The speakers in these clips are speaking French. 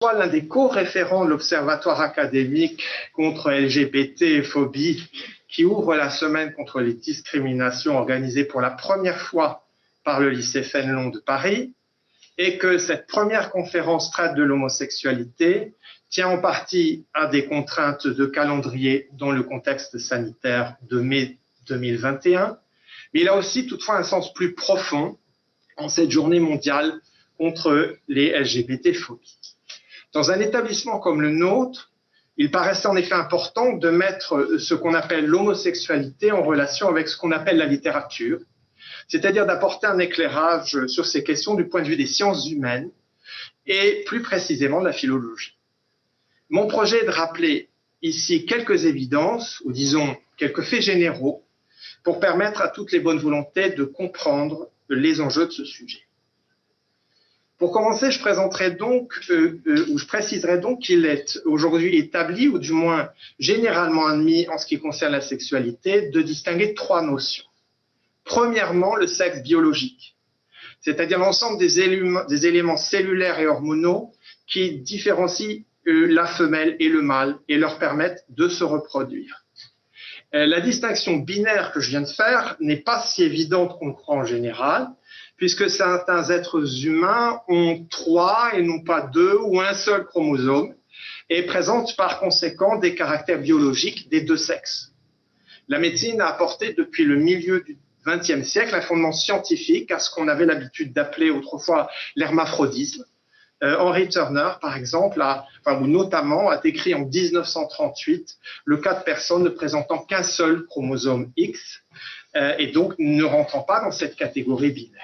soit l'un des co-référents de l'Observatoire académique contre LGBT-phobie qui ouvre la semaine contre les discriminations organisée pour la première fois par le lycée Fénelon de Paris, et que cette première conférence traite de l'homosexualité tient en partie à des contraintes de calendrier dans le contexte sanitaire de mai 2021, mais il a aussi toutefois un sens plus profond en cette journée mondiale contre les LGBT-phobies. Dans un établissement comme le nôtre, il paraissait en effet important de mettre ce qu'on appelle l'homosexualité en relation avec ce qu'on appelle la littérature, c'est-à-dire d'apporter un éclairage sur ces questions du point de vue des sciences humaines et plus précisément de la philologie. Mon projet est de rappeler ici quelques évidences, ou disons quelques faits généraux, pour permettre à toutes les bonnes volontés de comprendre les enjeux de ce sujet. Pour commencer, je préciserai donc qu'il est aujourd'hui établi, ou du moins généralement admis en ce qui concerne la sexualité, de distinguer trois notions. Premièrement, le sexe biologique, c'est-à-dire l'ensemble des éléments cellulaires et hormonaux qui différencient la femelle et le mâle et leur permettent de se reproduire. La distinction binaire que je viens de faire n'est pas si évidente qu'on le croit en général, puisque certains êtres humains ont 3 et non pas 2 ou un seul chromosome et présentent par conséquent des caractères biologiques des deux sexes. La médecine a apporté depuis le milieu du XXe siècle un fondement scientifique à ce qu'on avait l'habitude d'appeler autrefois l'hermaphrodisme. Henry Turner, par exemple, ou notamment, a décrit en 1938 le cas de personnes ne présentant qu'un seul chromosome X et donc ne rentrant pas dans cette catégorie binaire.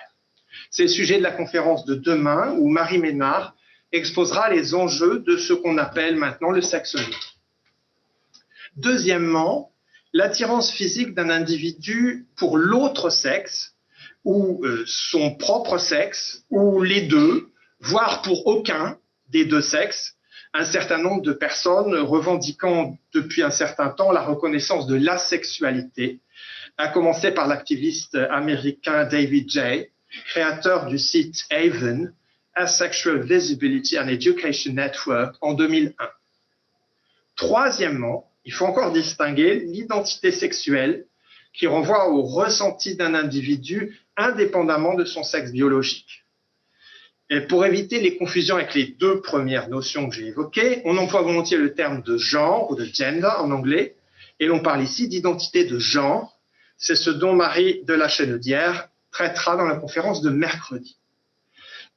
C'est le sujet de la conférence de demain où Marie Ménard exposera les enjeux de ce qu'on appelle maintenant le sexe neutre. Deuxièmement, l'attirance physique d'un individu pour l'autre sexe ou son propre sexe ou les deux, voire pour aucun des deux sexes, un certain nombre de personnes revendiquant depuis un certain temps la reconnaissance de l'asexualité, à commencer par l'activiste américain David Jay, créateur du site Haven, Asexual Visibility and Education Network, en 2001. Troisièmement, il faut encore distinguer l'identité sexuelle qui renvoie au ressenti d'un individu indépendamment de son sexe biologique. Et pour éviter les confusions avec les deux premières notions que j'ai évoquées, on emploie volontiers le terme de genre ou de gender en anglais, et l'on parle ici d'identité de genre. C'est ce dont Marie de la Chenaudière traitera dans la conférence de mercredi.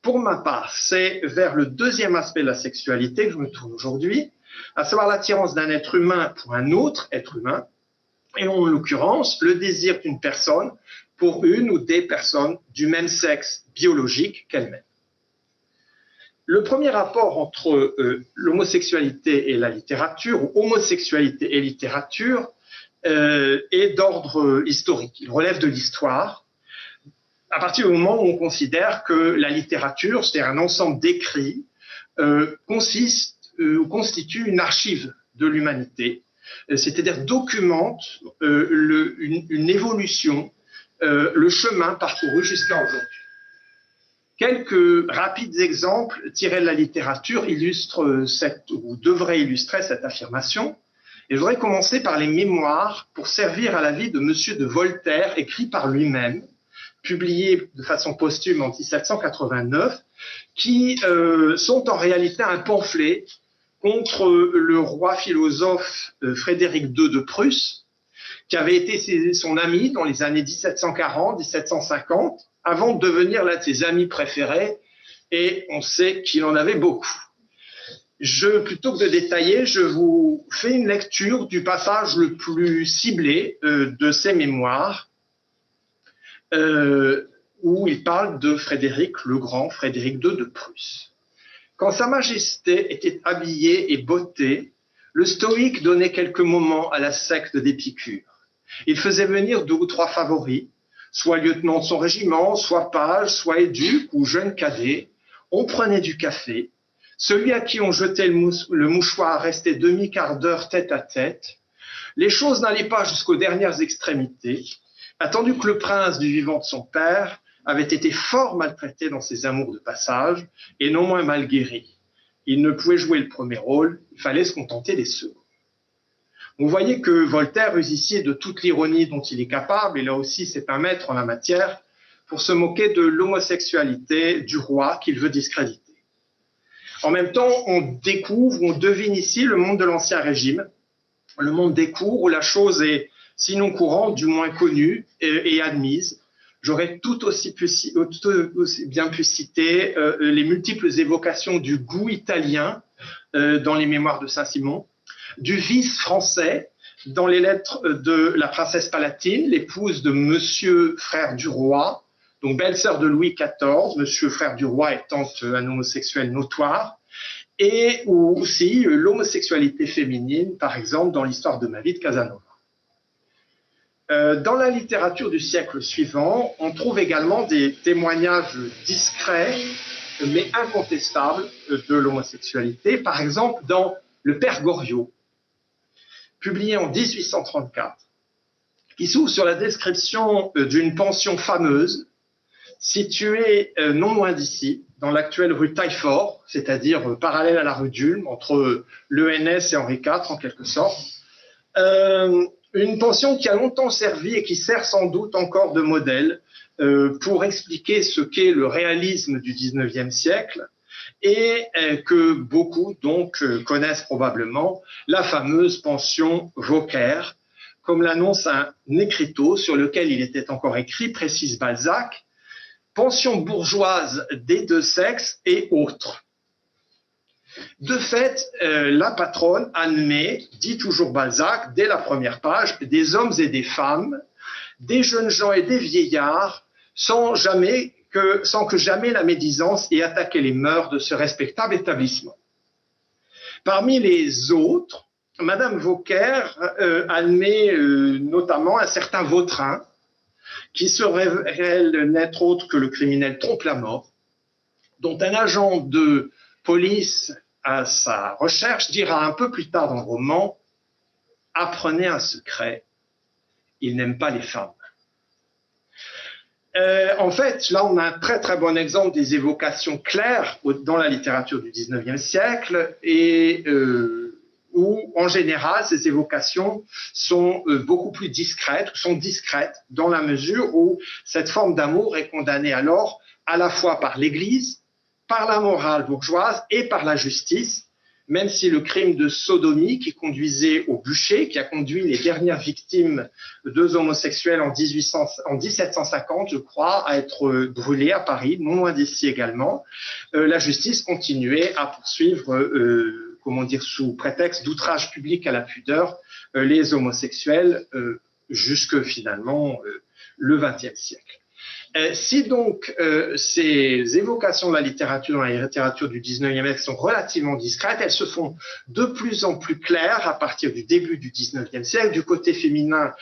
Pour ma part, c'est vers le deuxième aspect de la sexualité que je me tourne aujourd'hui, à savoir l'attirance d'un être humain pour un autre être humain, et en l'occurrence, le désir d'une personne pour une ou des personnes du même sexe biologique qu'elle-même. Le premier rapport entre l'homosexualité et la littérature, ou homosexualité et littérature, est d'ordre historique. Il relève de l'histoire, à partir du moment où on considère que la littérature, c'est un ensemble d'écrits, constitue une archive de l'humanité, c'est-à-dire documente une évolution, le chemin parcouru jusqu'à aujourd'hui. Quelques rapides exemples tirés de la littérature illustrent ou devraient illustrer cette affirmation. Et je voudrais commencer par les mémoires pour servir à la vie de Monsieur de Voltaire, écrit par lui-même, publié de façon posthume en 1789, qui sont en réalité un pamphlet contre le roi philosophe Frédéric II de Prusse, qui avait été son ami dans les années 1740-1750, avant de devenir l'un de ses amis préférés, et on sait qu'il en avait beaucoup. Plutôt que de détailler, je vous fais une lecture du passage le plus ciblé de ses mémoires, où il parle de Frédéric le Grand, Frédéric II de Prusse. Quand Sa Majesté était habillé et botté, le stoïque donnait quelques moments à la secte d'Épicure. Il faisait venir 2 ou 3 favoris, soit lieutenant de son régiment, soit page, soit éduc ou jeune cadet. On prenait du café. Celui à qui on jetait le mouchoir restait demi-quart d'heure tête à tête. Les choses n'allaient pas jusqu'aux dernières extrémités, attendu que le prince du vivant de son père avait été fort maltraité dans ses amours de passage et non moins mal guéri. il ne pouvait jouer le premier rôle, il fallait se contenter des seconds. Vous voyez que Voltaire use ici de toute l'ironie dont il est capable, et là aussi c'est un maître en la matière, pour se moquer de l'homosexualité du roi qu'il veut discréditer. En même temps, on découvre, on devine ici le monde de l'Ancien Régime, le monde des cours où la chose est sinon courante, du moins connue et admise. J'aurais tout aussi bien pu citer les multiples évocations du goût italien dans les mémoires de Saint-Simon, du vice français dans les lettres de la princesse Palatine, l'épouse de Monsieur Frère du Roi, donc belle-sœur de Louis XIV, Monsieur Frère du Roi étant un homosexuel notoire, et aussi l'homosexualité féminine, par exemple, dans l'histoire de ma vie de Casanova. Dans la littérature du siècle suivant, on trouve également des témoignages discrets, mais incontestables, de l'homosexualité. Par exemple, dans Le Père Goriot, publié en 1834, qui s'ouvre sur la description d'une pension fameuse située non loin d'ici, dans l'actuelle rue Taillefort, c'est-à-dire parallèle à la rue d'Ulm, entre l'ENS et Henri IV en quelque sorte. Une pension qui a longtemps servi et qui sert sans doute encore de modèle pour expliquer ce qu'est le réalisme du XIXe siècle et que beaucoup donc connaissent probablement, la fameuse pension Vauquer, comme l'annonce un écriteau sur lequel il était encore écrit, précise Balzac, pension bourgeoise des deux sexes et autres. De fait, la patronne admet, dit toujours Balzac, dès la première page, des hommes et des femmes, des jeunes gens et des vieillards, sans que jamais la médisance ait attaqué les mœurs de ce respectable établissement. Parmi les autres, Madame Vauquer admet notamment un certain Vautrin, qui se révèle n'être autre que le criminel Trompe-la-Mort, dont un agent de police à sa recherche dira un peu plus tard dans le roman « Apprenez un secret, il n'aime pas les femmes ». En fait, là, on a un très très bon exemple des évocations claires dans la littérature du XIXe siècle et où, en général, ces évocations sont beaucoup plus discrètes, sont discrètes dans la mesure où cette forme d'amour est condamnée alors à la fois par l'Église, par la morale bourgeoise et par la justice, même si le crime de sodomie qui conduisait au bûcher, qui a conduit les dernières victimes de deux homosexuels en 1750, je crois, à être brûlés à Paris, non loin d'ici également, la justice continuait à poursuivre, sous prétexte d'outrage public à la pudeur, les homosexuels jusque finalement le XXe siècle. Si donc ces évocations de la littérature dans la littérature du XIXe siècle sont relativement discrètes, elles se font de plus en plus claires à partir du début du XIXe siècle, du côté féminin,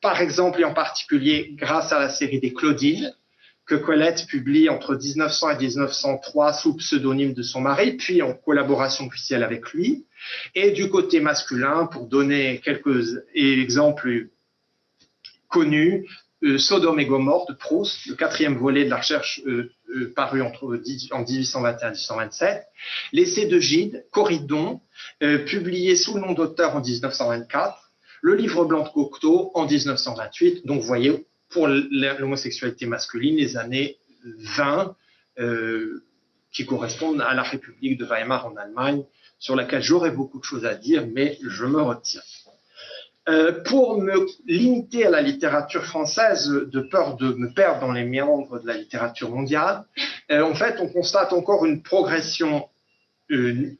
par exemple et en particulier grâce à la série des Claudines, que Colette publie entre 1900 et 1903 sous pseudonyme de son mari, puis en collaboration officielle avec lui, et du côté masculin, pour donner quelques exemples connus, Sodome et Gomorrhe de Proust, le 4e volet de la recherche paru en 1821 et 1827, l'essai de Gide, Corydon, publié sous le nom d'auteur en 1924, le livre blanc de Cocteau en 1928. Donc, vous voyez, pour l'homosexualité masculine, les années 20, qui correspondent à la République de Weimar en Allemagne, sur laquelle j'aurais beaucoup de choses à dire, mais je me retiens. Pour me limiter à la littérature française, de peur de me perdre dans les méandres de la littérature mondiale, en fait, on constate encore une progression, oui,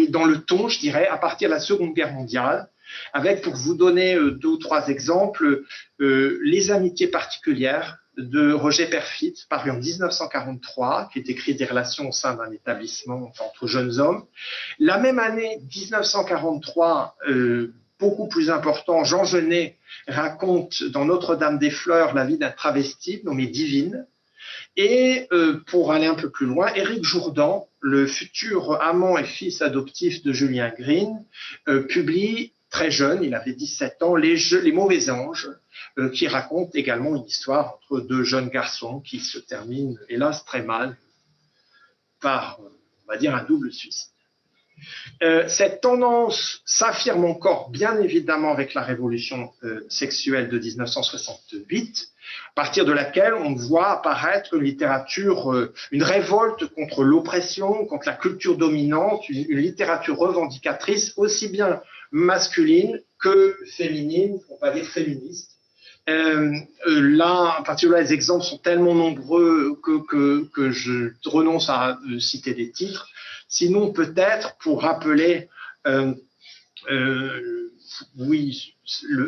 dans le ton, je dirais, à partir de la Seconde Guerre mondiale, avec, pour vous donner 2 ou 3 exemples, Les amitiés particulières de Roger Perfit, paru en 1943, qui est écrit des relations au sein d'un établissement entre jeunes hommes. La même année, 1943, beaucoup plus important, Jean Genet raconte dans Notre-Dame des Fleurs la vie d'un travesti nommé Divine. Et pour aller un peu plus loin, Éric Jourdan, le futur amant et fils adoptif de Julien Green, publie très jeune, il avait 17 ans, Les Mauvais Anges, qui raconte également une histoire entre 2 jeunes garçons qui se terminent, hélas, très mal par, on va dire, un double suicide. Cette tendance s'affirme encore bien évidemment avec la révolution sexuelle de 1968, à partir de laquelle on voit apparaître une littérature, une révolte contre l'oppression, contre la culture dominante, une littérature revendicatrice aussi bien masculine que féminine, on va dire féministe. Là, à partir de là, les exemples sont tellement nombreux que je renonce à citer des titres. Sinon, peut-être, pour rappeler, oui,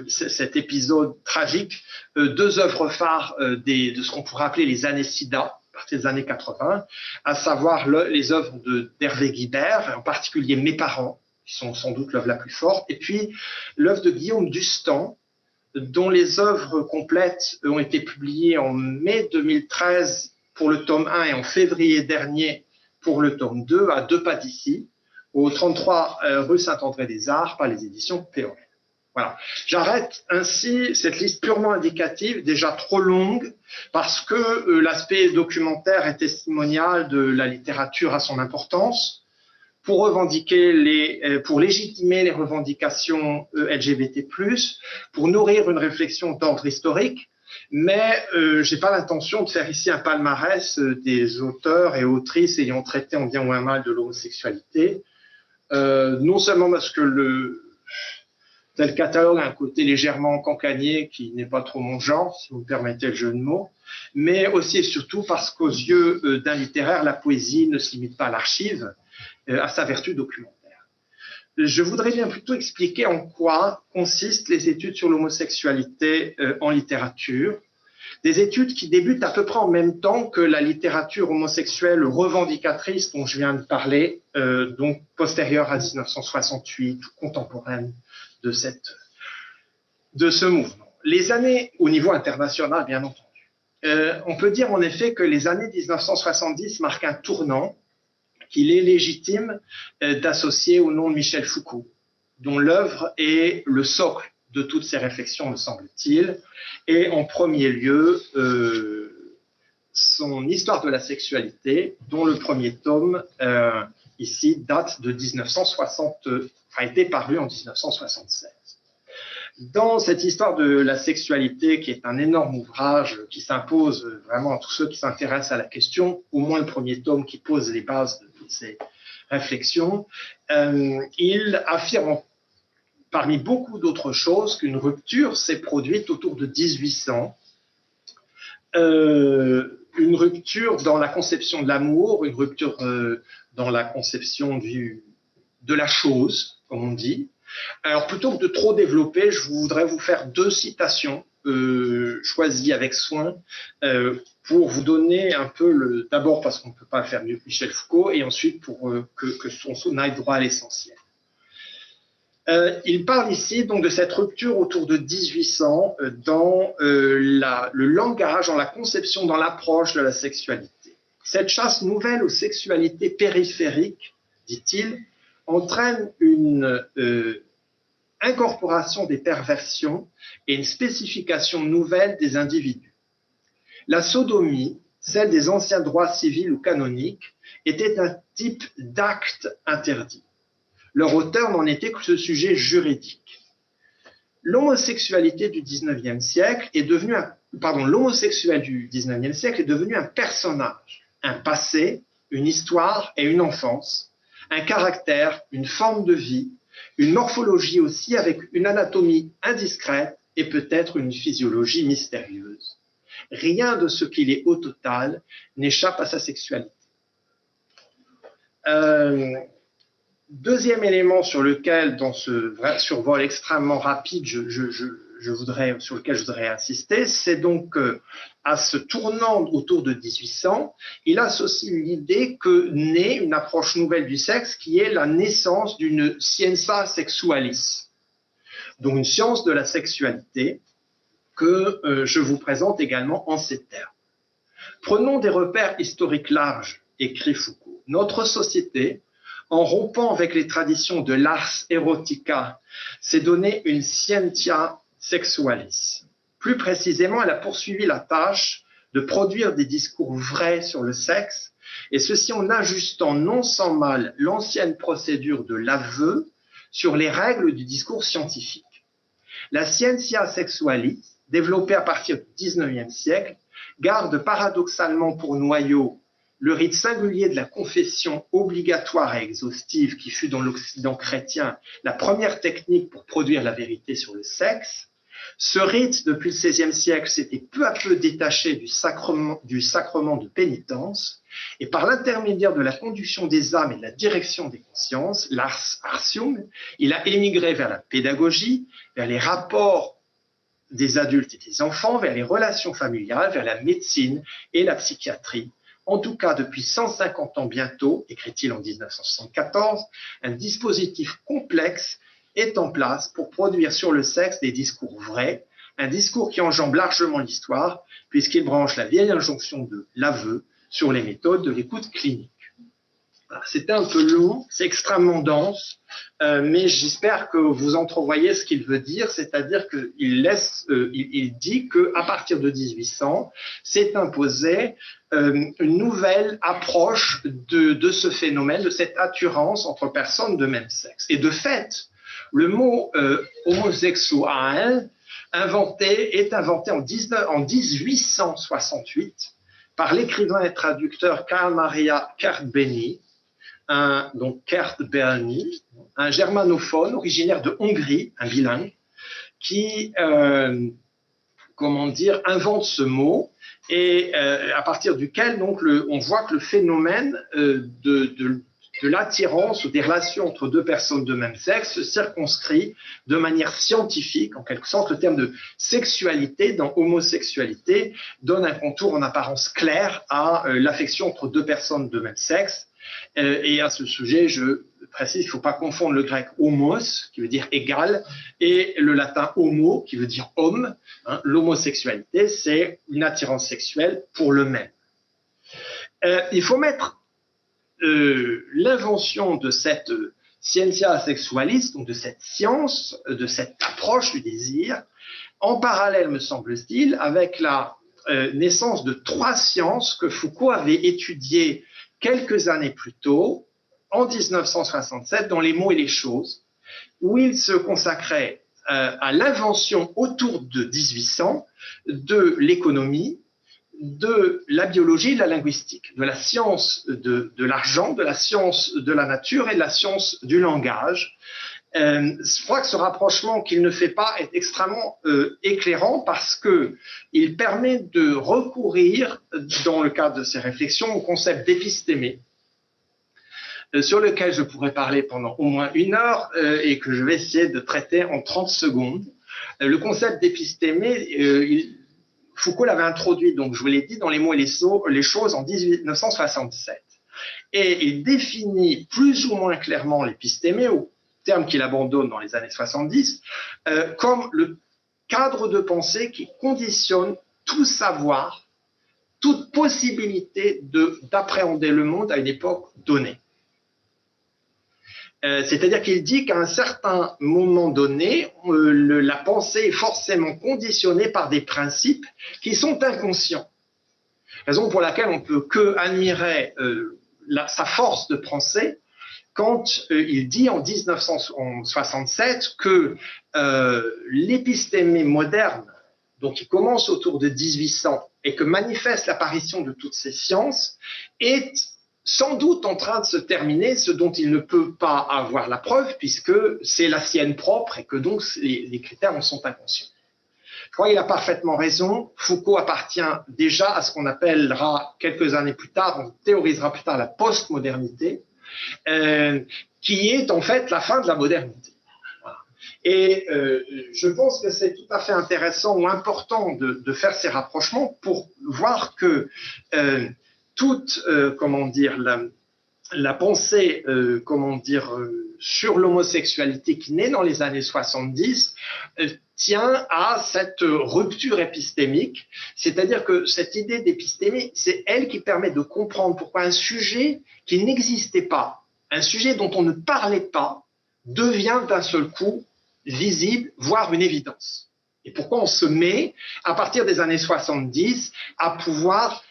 cet épisode tragique, deux œuvres phares de ce qu'on pourrait appeler les années SIDA, à partir des années 80, à savoir les œuvres d'Hervé Guibert, en particulier Mes parents, qui sont sans doute l'œuvre la plus forte, et puis l'œuvre de Guillaume Dustan, dont les œuvres complètes ont été publiées en mai 2013 pour le tome 1 et en février dernier pour le tome 2 à 2 pas d'ici, au 33 rue Saint-André-des-Arts par les éditions POL. Voilà. J'arrête ainsi cette liste purement indicative, déjà trop longue, parce que l'aspect documentaire et testimonial de la littérature a son importance pour pour légitimer les revendications LGBT+, pour nourrir une réflexion d'ordre historique, mais je n'ai pas l'intention de faire ici un palmarès des auteurs et autrices ayant traité en bien ou en mal de l'homosexualité, non seulement parce que tel catalogue a un côté légèrement cancanier qui n'est pas trop mon genre, si vous me permettez le jeu de mots, mais aussi et surtout parce qu'aux yeux d'un littéraire, la poésie ne se limite pas à l'archive, à sa vertu documentaire. Je voudrais bien plutôt expliquer en quoi consistent les études sur l'homosexualité en littérature, des études qui débutent à peu près en même temps que la littérature homosexuelle revendicatrice dont je viens de parler, donc postérieure à 1968, contemporaine de ce mouvement. Les années, au niveau international bien entendu, on peut dire en effet que les années 1970 marquent un tournant qu'il est légitime d'associer au nom de Michel Foucault, dont l'œuvre est le socle de toutes ces réflexions, me semble-t-il, et en premier lieu, son Histoire de la sexualité, dont le premier tome, ici, date de 1960, a été paru en 1976. Dans cette Histoire de la sexualité, qui est un énorme ouvrage qui s'impose vraiment à tous ceux qui s'intéressent à la question, au moins le premier tome qui pose les bases de toutes ces réflexions, il affirme parmi beaucoup d'autres choses qu'une rupture s'est produite autour de 1800, une rupture dans la conception de l'amour, une rupture dans la conception de la chose, comme on dit. Alors, plutôt que de trop développer, je voudrais vous faire deux citations choisies avec soin pour vous donner un peu d'abord parce qu'on ne peut pas faire mieux que Michel Foucault, et ensuite pour que son aille droit à l'essentiel. Il parle ici donc de cette rupture autour de 1800 dans le langage, dans la conception, dans l'approche de la sexualité. Cette chasse nouvelle aux sexualités périphériques, dit-il, entraîne une incorporation des perversions et une spécification nouvelle des individus. La sodomie, celle des anciens droits civils ou canoniques, était un type d'acte interdit. Leur auteur n'en était que ce sujet juridique. L'homosexualité du 19e siècle est devenue l'homosexuel du 19e siècle est devenu un personnage, un passé, une histoire et une enfance, un caractère, une forme de vie, une morphologie aussi avec une anatomie indiscrète et peut-être une physiologie mystérieuse. Rien de ce qu'il est au total n'échappe à sa sexualité. Deuxième élément sur lequel, dans ce survol extrêmement rapide, sur lequel je voudrais insister, c'est donc à ce tournant autour de 1800, il associe l'idée que naît une approche nouvelle du sexe qui est la naissance d'une scienza sexualis, donc une science de la sexualité que je vous présente également en ces termes. Prenons des repères historiques larges, écrit Foucault. Notre société, en rompant avec les traditions de l'ars erotica, s'est donné une scientia sexualis. Plus précisément, elle a poursuivi la tâche de produire des discours vrais sur le sexe et ceci en ajustant non sans mal l'ancienne procédure de l'aveu sur les règles du discours scientifique. La scientia sexualis, développée à partir du XIXe siècle, garde paradoxalement pour noyau le rite singulier de la confession obligatoire et exhaustive qui fut dans l'Occident chrétien la première technique pour produire la vérité sur le sexe. Ce rite, depuis le XVIe siècle, s'était peu à peu détaché du sacrement de pénitence, et par l'intermédiaire de la conduction des âmes et de la direction des consciences, l'ars artium, il a émigré vers la pédagogie, vers les rapports des adultes et des enfants, vers les relations familiales, vers la médecine et la psychiatrie. En tout cas, depuis 150 ans bientôt, écrit-il en 1974, un dispositif complexe est en place pour produire sur le sexe des discours vrais, un discours qui enjambe largement l'histoire, puisqu'il branche la vieille injonction de l'aveu sur les méthodes de l'écoute clinique. C'était un peu long, c'est extrêmement dense, mais j'espère que vous entrevoyez ce qu'il veut dire, c'est-à-dire il dit qu'à partir de 1800, s'est imposée une nouvelle approche de ce phénomène, de cette attirance entre personnes de même sexe. Et de fait, le mot homosexuel est inventé en 1868 par l'écrivain et traducteur Carl Maria Kertbeny, un germanophone originaire de Hongrie, un bilingue, qui invente ce mot, et à partir duquel donc, on voit que le phénomène de l'attirance ou des relations entre deux personnes de même sexe se circonscrit de manière scientifique, en quelque sorte. Le terme de sexualité dans homosexualité donne un contour en apparence clair à l'affection entre deux personnes de même sexe. Et à ce sujet, je précise qu'il ne faut pas confondre le grec homos, qui veut dire égal, et le latin homo, qui veut dire homme. L'homosexualité, c'est une attirance sexuelle pour le même. Il faut mettre l'invention de cette scientia sexualis, donc de cette science, de cette approche du désir, en parallèle, me semble-t-il, avec la naissance de trois sciences que Foucault avait étudiées quelques années plus tôt, en 1967, dans Les mots et les choses, où il se consacrait à l'invention autour de 1800 de l'économie, de la biologie et de la linguistique, de la science de l'argent, de la science de la nature et de la science du langage. Je crois que ce rapprochement qu'il ne fait pas est extrêmement éclairant parce qu'il permet de recourir, dans le cadre de ces réflexions, au concept d'épistémé, sur lequel je pourrais parler pendant au moins 1 heure et que je vais essayer de traiter en 30 secondes. Le concept d'épistémé, Foucault l'avait introduit, donc je vous l'ai dit, dans Les mots et les choses en 1967. Et il définit plus ou moins clairement l'épistémé, au terme qu'il abandonne dans les années 70, comme le cadre de pensée qui conditionne tout savoir, toute possibilité d'appréhender le monde à une époque donnée. C'est-à-dire qu'il dit qu'à un certain moment donné, la pensée est forcément conditionnée par des principes qui sont inconscients. Raison pour laquelle on ne peut que admirer sa force de pensée quand il dit en 1967 que l'épistémé moderne, donc qui commence autour de 1800 et que manifeste l'apparition de toutes ces sciences, est sans doute en train de se terminer, ce dont il ne peut pas avoir la preuve, puisque c'est la sienne propre et que donc les critères en sont inconscients. Je crois qu'il a parfaitement raison. Foucault appartient déjà à ce qu'on appellera quelques années plus tard, on théorisera plus tard la postmodernité, qui est en fait la fin de la modernité. Voilà. Et je pense que c'est tout à fait intéressant ou important de faire ces rapprochements pour voir que toute, la pensée, sur l'homosexualité qui naît dans les années 70 tient à cette rupture épistémique, c'est-à-dire que cette idée d'épistémie, c'est elle qui permet de comprendre pourquoi un sujet qui n'existait pas, un sujet dont on ne parlait pas, devient d'un seul coup visible, voire une évidence. Et pourquoi on se met, à partir des années 70, à pouvoir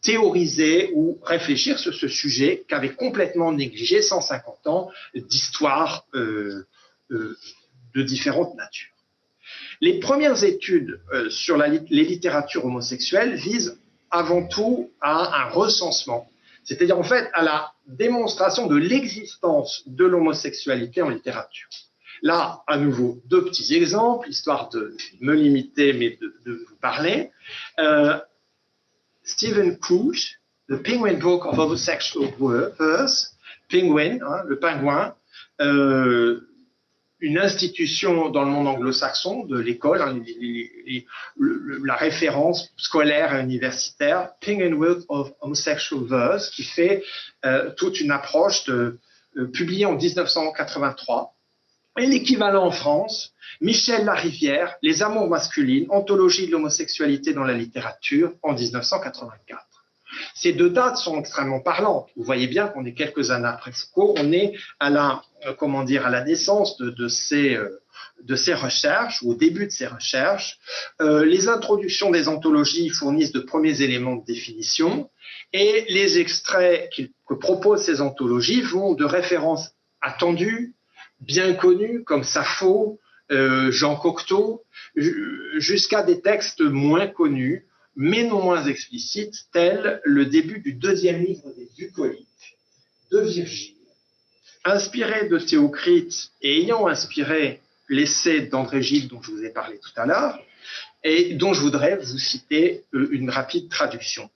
théoriser ou réfléchir sur ce sujet qu'avait complètement négligé 150 ans d'histoire de différentes natures. Les premières études sur les littératures homosexuelles visent avant tout à un recensement, c'est-à-dire en fait à la démonstration de l'existence de l'homosexualité en littérature. Là, à nouveau, deux petits exemples, histoire de me limiter, mais de vous parler. Stephen Cooge, The Penguin Book of Homosexual Verse, Penguin, hein, le pingouin, une institution dans le monde anglo-saxon de l'école, hein, la référence scolaire et universitaire, Penguin Book of Homosexual Verse, qui fait toute une approche publiée en 1983. Et l'équivalent en France, Michel Larivière, Les amours masculines, anthologie de l'homosexualité dans la littérature en 1984. Ces deux dates sont extrêmement parlantes. Vous voyez bien qu'on est quelques années après Foucault, on est à la naissance de ces recherches, ou au début de ces recherches. Les introductions des anthologies fournissent de premiers éléments de définition, et les extraits que proposent ces anthologies vont de références attendues, bien connus comme Sappho, Jean Cocteau, jusqu'à des textes moins connus, mais non moins explicites, tels le début du deuxième livre des Bucoliques de Virgile. Inspiré de Théocrite et ayant inspiré l'essai d'André Gide dont je vous ai parlé tout à l'heure, et dont je voudrais vous citer une rapide traduction.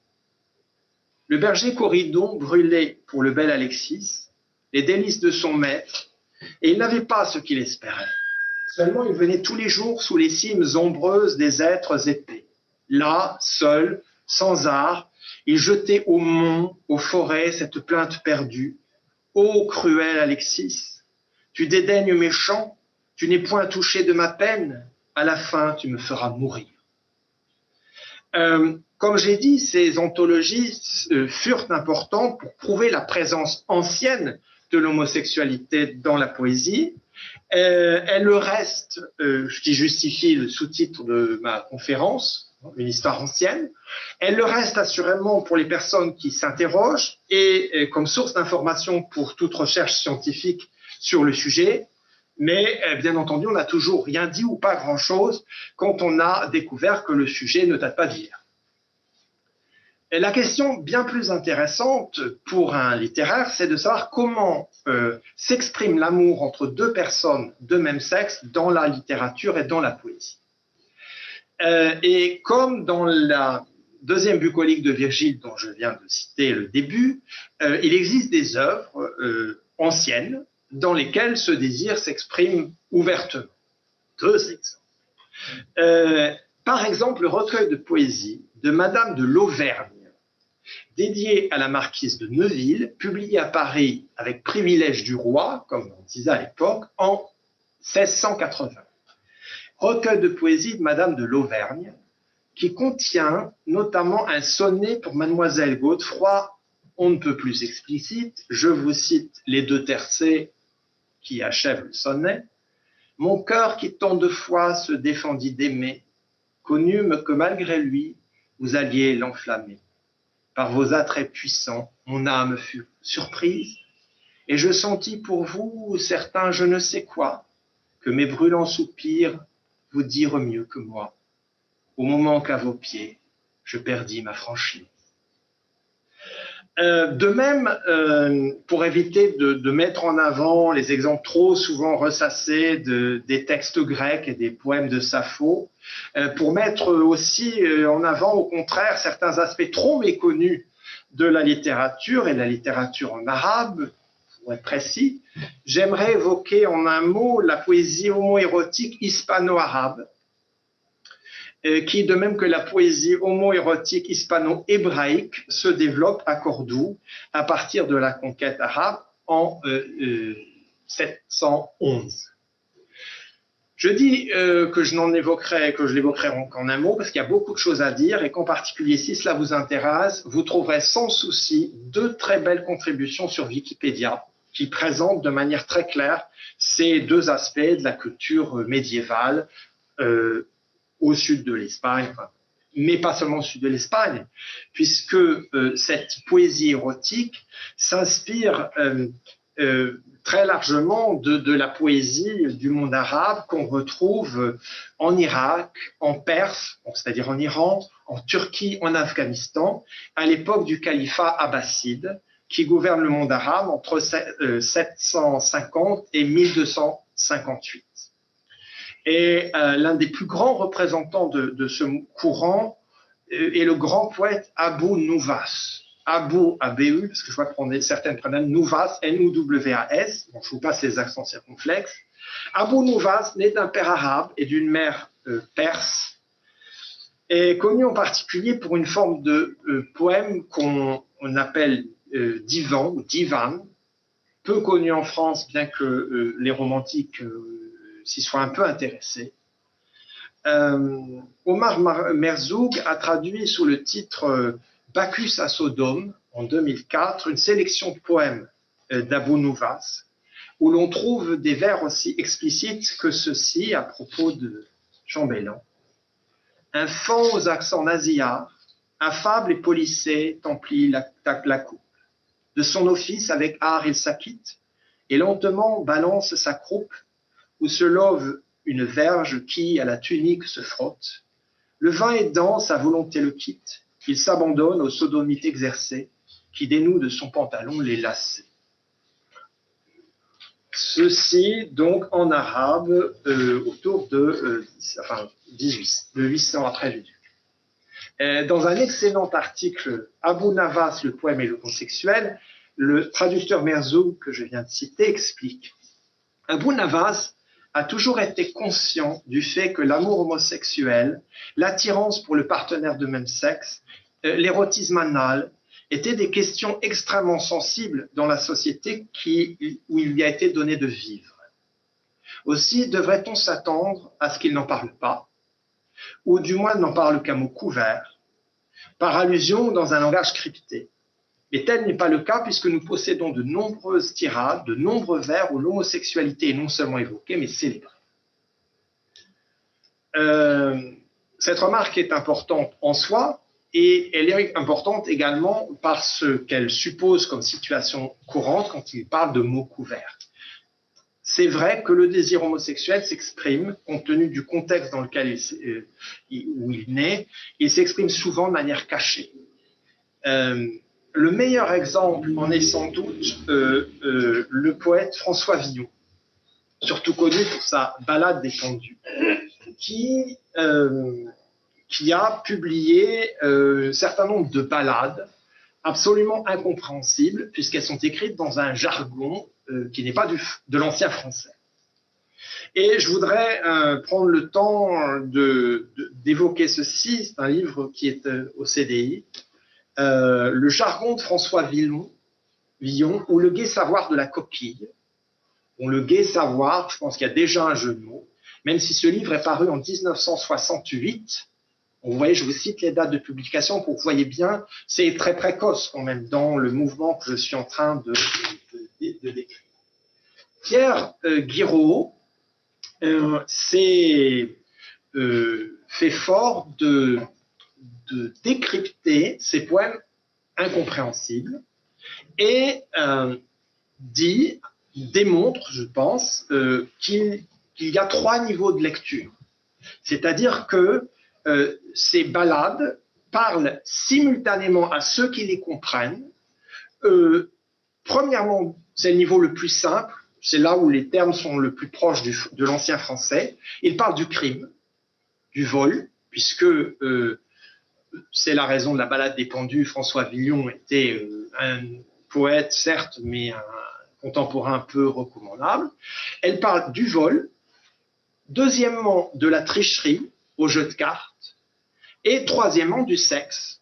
Le berger Coridon brûlait pour le bel Alexis les délices de son maître, et il n'avait pas ce qu'il espérait. Seulement, il venait tous les jours sous les cimes ombreuses des êtres épais. Là, seul, sans art, il jetait aux monts, aux forêts, cette plainte perdue. Ô cruel Alexis, tu dédaignes mes chants, tu n'es point touché de ma peine, à la fin tu me feras mourir. Comme j'ai dit, ces anthologies furent importantes pour prouver la présence ancienne de l'homosexualité dans la poésie. Elle le reste, ce qui justifie le sous-titre de ma conférence, une histoire ancienne. Elle le reste assurément pour les personnes qui s'interrogent et comme source d'information pour toute recherche scientifique sur le sujet. Mais bien entendu, on n'a toujours rien dit ou pas grand-chose quand on a découvert que le sujet ne date pas d'hier. Et la question bien plus intéressante pour un littéraire, c'est de savoir comment s'exprime l'amour entre deux personnes de même sexe dans la littérature et dans la poésie. Et comme dans la deuxième bucolique de Virgile, dont je viens de citer le début, il existe des œuvres anciennes dans lesquelles ce désir s'exprime ouvertement. Deux exemples. Par exemple, le recueil de poésie de Madame de l'Auvergne, dédié à la marquise de Neuville, publié à Paris avec privilège du roi, comme on disait à l'époque, en 1680. Recueil de poésie de Madame de l'Auvergne, qui contient notamment un sonnet pour Mademoiselle Godefroy, on ne peut plus explicite. Je vous cite les deux tercets qui achèvent le sonnet. Mon cœur qui tant de fois se défendit d'aimer, connûmes que malgré lui, vous alliez l'enflammer. Par vos attraits puissants, mon âme fut surprise, et je sentis pour vous certain je ne sais quoi, que mes brûlants soupirs vous dirent mieux que moi, au moment qu'à vos pieds, je perdis ma franchise. De même, pour éviter de mettre en avant les exemples trop souvent ressassés des textes grecs et des poèmes de Sappho, pour mettre aussi en avant, au contraire, certains aspects trop méconnus de la littérature, et la littérature en arabe, pour être précis, j'aimerais évoquer en un mot la poésie homo-érotique hispano-arabe, qui, de même que la poésie homo-érotique hispano-hébraïque, se développe à Cordoue à partir de la conquête arabe en 711. Je dis que je l'évoquerai qu'en un mot, parce qu'il y a beaucoup de choses à dire, et qu'en particulier, si cela vous intéresse, vous trouverez sans souci deux très belles contributions sur Wikipédia qui présentent de manière très claire ces deux aspects de la culture médiévale au sud de l'Espagne, enfin, mais pas seulement au sud de l'Espagne, puisque cette poésie érotique s'inspire très largement de la poésie du monde arabe qu'on retrouve en Irak, en Perse, c'est-à-dire en Iran, en Turquie, en Afghanistan, à l'époque du califat abbasside, qui gouverne le monde arabe entre 750 et 1258. Et l'un des plus grands représentants de ce courant est le grand poète Abou Nouvas. Abou, A-B-U, parce que je vois qu'on certaines prennent Nouvas, N-O-W-A-S, bon, je vous passe les accents circonflexes. Abou Nouvas, né d'un père arabe et d'une mère perse, est connu en particulier pour une forme de poème qu'on appelle divan ou divan, peu connu en France, bien que les romantiques s'y soient un peu intéressés. Omar Merzoug a traduit sous le titre Bacchus à Sodome en 2004 une sélection de poèmes d'Abou Nouvas où l'on trouve des vers aussi explicites que ceux-ci à propos de chambellan. Un fan aux accents nasillards, affable et policé, t'emplit la coupe. De son office avec art il s'acquitte et lentement balance sa croupe où se love une verge qui à la tunique se frotte. Le vin aidant, sa volonté le quitte. Il s'abandonne aux sodomites exercées qui dénouent de son pantalon les lacets. Ceci donc en arabe autour de 800 après Jésus. Dans un excellent article Abou Navas, le poème et le homosexuel, le traducteur Merzoug que je viens de citer explique: Abou Navas a toujours été conscient du fait que l'amour homosexuel, l'attirance pour le partenaire de même sexe, l'érotisme anal étaient des questions extrêmement sensibles dans la société où il lui a été donné de vivre. Aussi devrait-on s'attendre à ce qu'il n'en parle pas, ou du moins n'en parle qu'à mots couverts, par allusion dans un langage crypté. Mais tel n'est pas le cas puisque nous possédons de nombreuses tirades, de nombreux vers où l'homosexualité est non seulement évoquée, mais célébrée. Cette remarque est importante en soi et elle est importante également parce qu'elle suppose comme situation courante quand il parle de mots couverts. C'est vrai que le désir homosexuel s'exprime, compte tenu du contexte dans lequel où il naît, il s'exprime souvent de manière cachée. Le meilleur exemple en est sans doute le poète François Villon, surtout connu pour sa Ballade des pendus, qui a publié un certain nombre de ballades absolument incompréhensibles, puisqu'elles sont écrites dans un jargon qui n'est pas de l'ancien français. Et je voudrais prendre le temps d'évoquer ceci. C'est un livre qui est au CDI, le jargon de François Villon, ou le gai savoir de la coquille. Bon, le gai savoir, je pense qu'il y a déjà un jeu de mots, même si ce livre est paru en 1968. Vous voyez, je vous cite les dates de publication pour que vous voyez bien, c'est très précoce quand même dans le mouvement que je suis en train de décrire. Pierre Guiraud s'est fait fort de décrypter ces poèmes incompréhensibles et démontre, je pense, qu'il y a 3 niveaux de lecture. C'est-à-dire que ces ballades parlent simultanément à ceux qui les comprennent. Premièrement, c'est le niveau le plus simple, c'est là où les termes sont le plus proches de l'ancien français. Il parle du crime, du vol, puisque c'est la raison de la Ballade des pendus. François Villon était un poète, certes, mais un contemporain peu recommandable. Elle parle du vol. Deuxièmement, de la tricherie au jeu de cartes. Et troisièmement, du sexe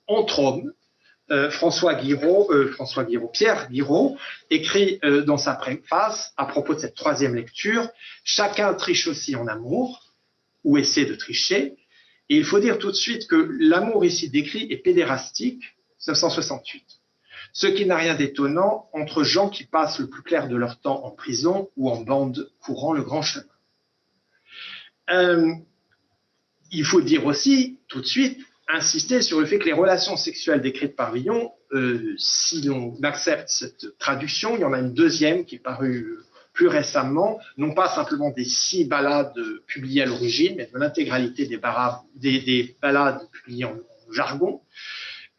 entre hommes. Pierre Guiraud écrit dans sa préface à propos de cette 3e lecture: chacun triche aussi en amour, ou essaie de tricher. Et il faut dire tout de suite que l'amour ici décrit est pédérastique, 1968. Ce qui n'a rien d'étonnant entre gens qui passent le plus clair de leur temps en prison ou en bande courant le grand chemin. il faut dire aussi, tout de suite, insister sur le fait que les relations sexuelles décrites par Villon, si l'on accepte cette traduction, il y en a une deuxième qui est parue plus récemment, non pas simplement des 6 ballades publiées à l'origine, mais de l'intégralité des ballades publiées en jargon.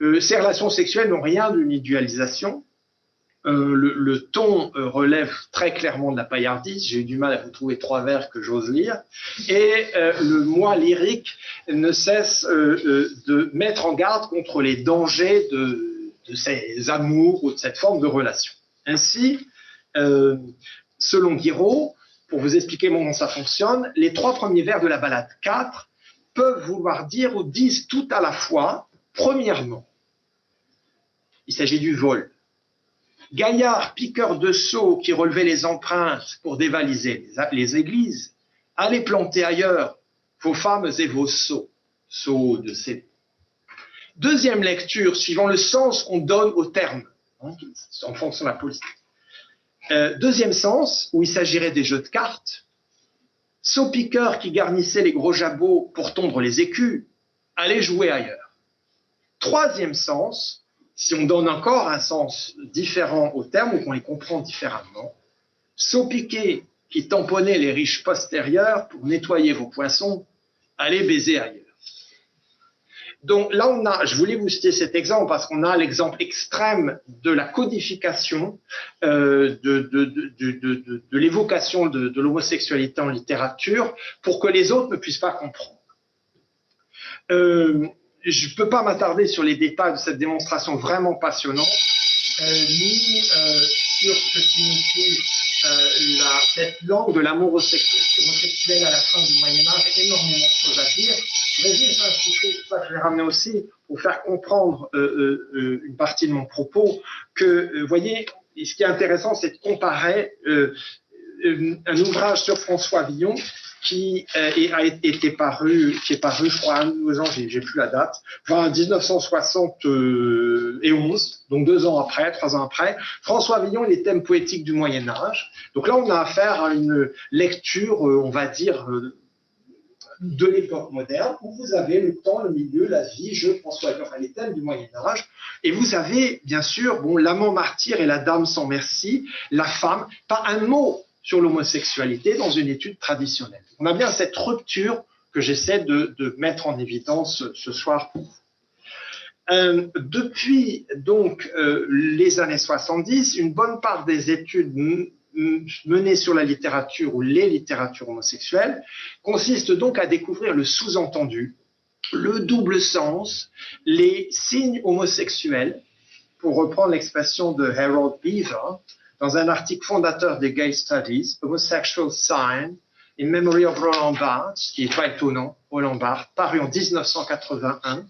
Ces relations sexuelles n'ont rien d'une idéalisation. Le ton relève très clairement de la paillardise. J'ai eu du mal à vous trouver 3 vers que j'ose lire. Et le moi lyrique ne cesse de mettre en garde contre les dangers de ces amours ou de cette forme de relation. Ainsi, selon Guiraud, pour vous expliquer comment ça fonctionne, les 3 premiers vers de la ballade 4 peuvent vouloir dire ou disent tout à la fois. Premièrement, il s'agit du vol. Gaillard, piqueur de sceaux qui relevait les empreintes pour dévaliser les églises, allez planter ailleurs vos femmes et vos sceaux. Sceaux de ces. Deuxième lecture, suivant le sens qu'on donne au terme, en fonction de la politique. Deuxième sens, où il s'agirait des jeux de cartes. Sceaux-piqueurs qui garnissaient les gros jabots pour tondre les écus, allez jouer ailleurs. Troisième sens, si on donne encore un sens différent aux termes ou qu'on les comprend différemment, Sceaux-piqués qui tamponnaient les riches postérieurs pour nettoyer vos poissons, allez baiser ailleurs. Donc là, je voulais vous citer cet exemple parce qu'on a l'exemple extrême de la codification de l'évocation de l'homosexualité en littérature pour que les autres ne puissent pas comprendre. Je ne peux pas m'attarder sur les détails de cette démonstration vraiment passionnante, ni sur ce que signifie cette langue de l'amour homosexuel à la fin du Moyen-Âge, énormément de choses à dire. Je vais juste insister, c'est ça que je vais ramener aussi, pour faire comprendre une partie de mon propos, que, vous voyez, ce qui est intéressant, c'est de comparer un ouvrage sur François Villon qui est paru, je crois, j'ai plus la date, en 1971, donc 2 ans après, 3 ans après, François Villon et les thèmes poétiques du Moyen-Âge. Donc là, on a affaire à une lecture, on va dire, de l'époque moderne, où vous avez le temps, le milieu, la vie, François Villon, les thèmes du Moyen-Âge, et vous avez, bien sûr, l'amant martyr et la dame sans merci, la femme, pas un mot sur l'homosexualité dans une étude traditionnelle. On a bien cette rupture que j'essaie de mettre en évidence ce soir pour vous. Depuis donc les années 70, une bonne part des études menées sur la littérature ou les littératures homosexuelles consistent donc à découvrir le sous-entendu, le double sens, les signes homosexuels, pour reprendre l'expression de Harold Beaver, dans un article fondateur des Gay Studies, Homosexual Sign in Memory of Roland Barthes, ce qui n'est pas étonnant, Roland Barthes, paru en 1981,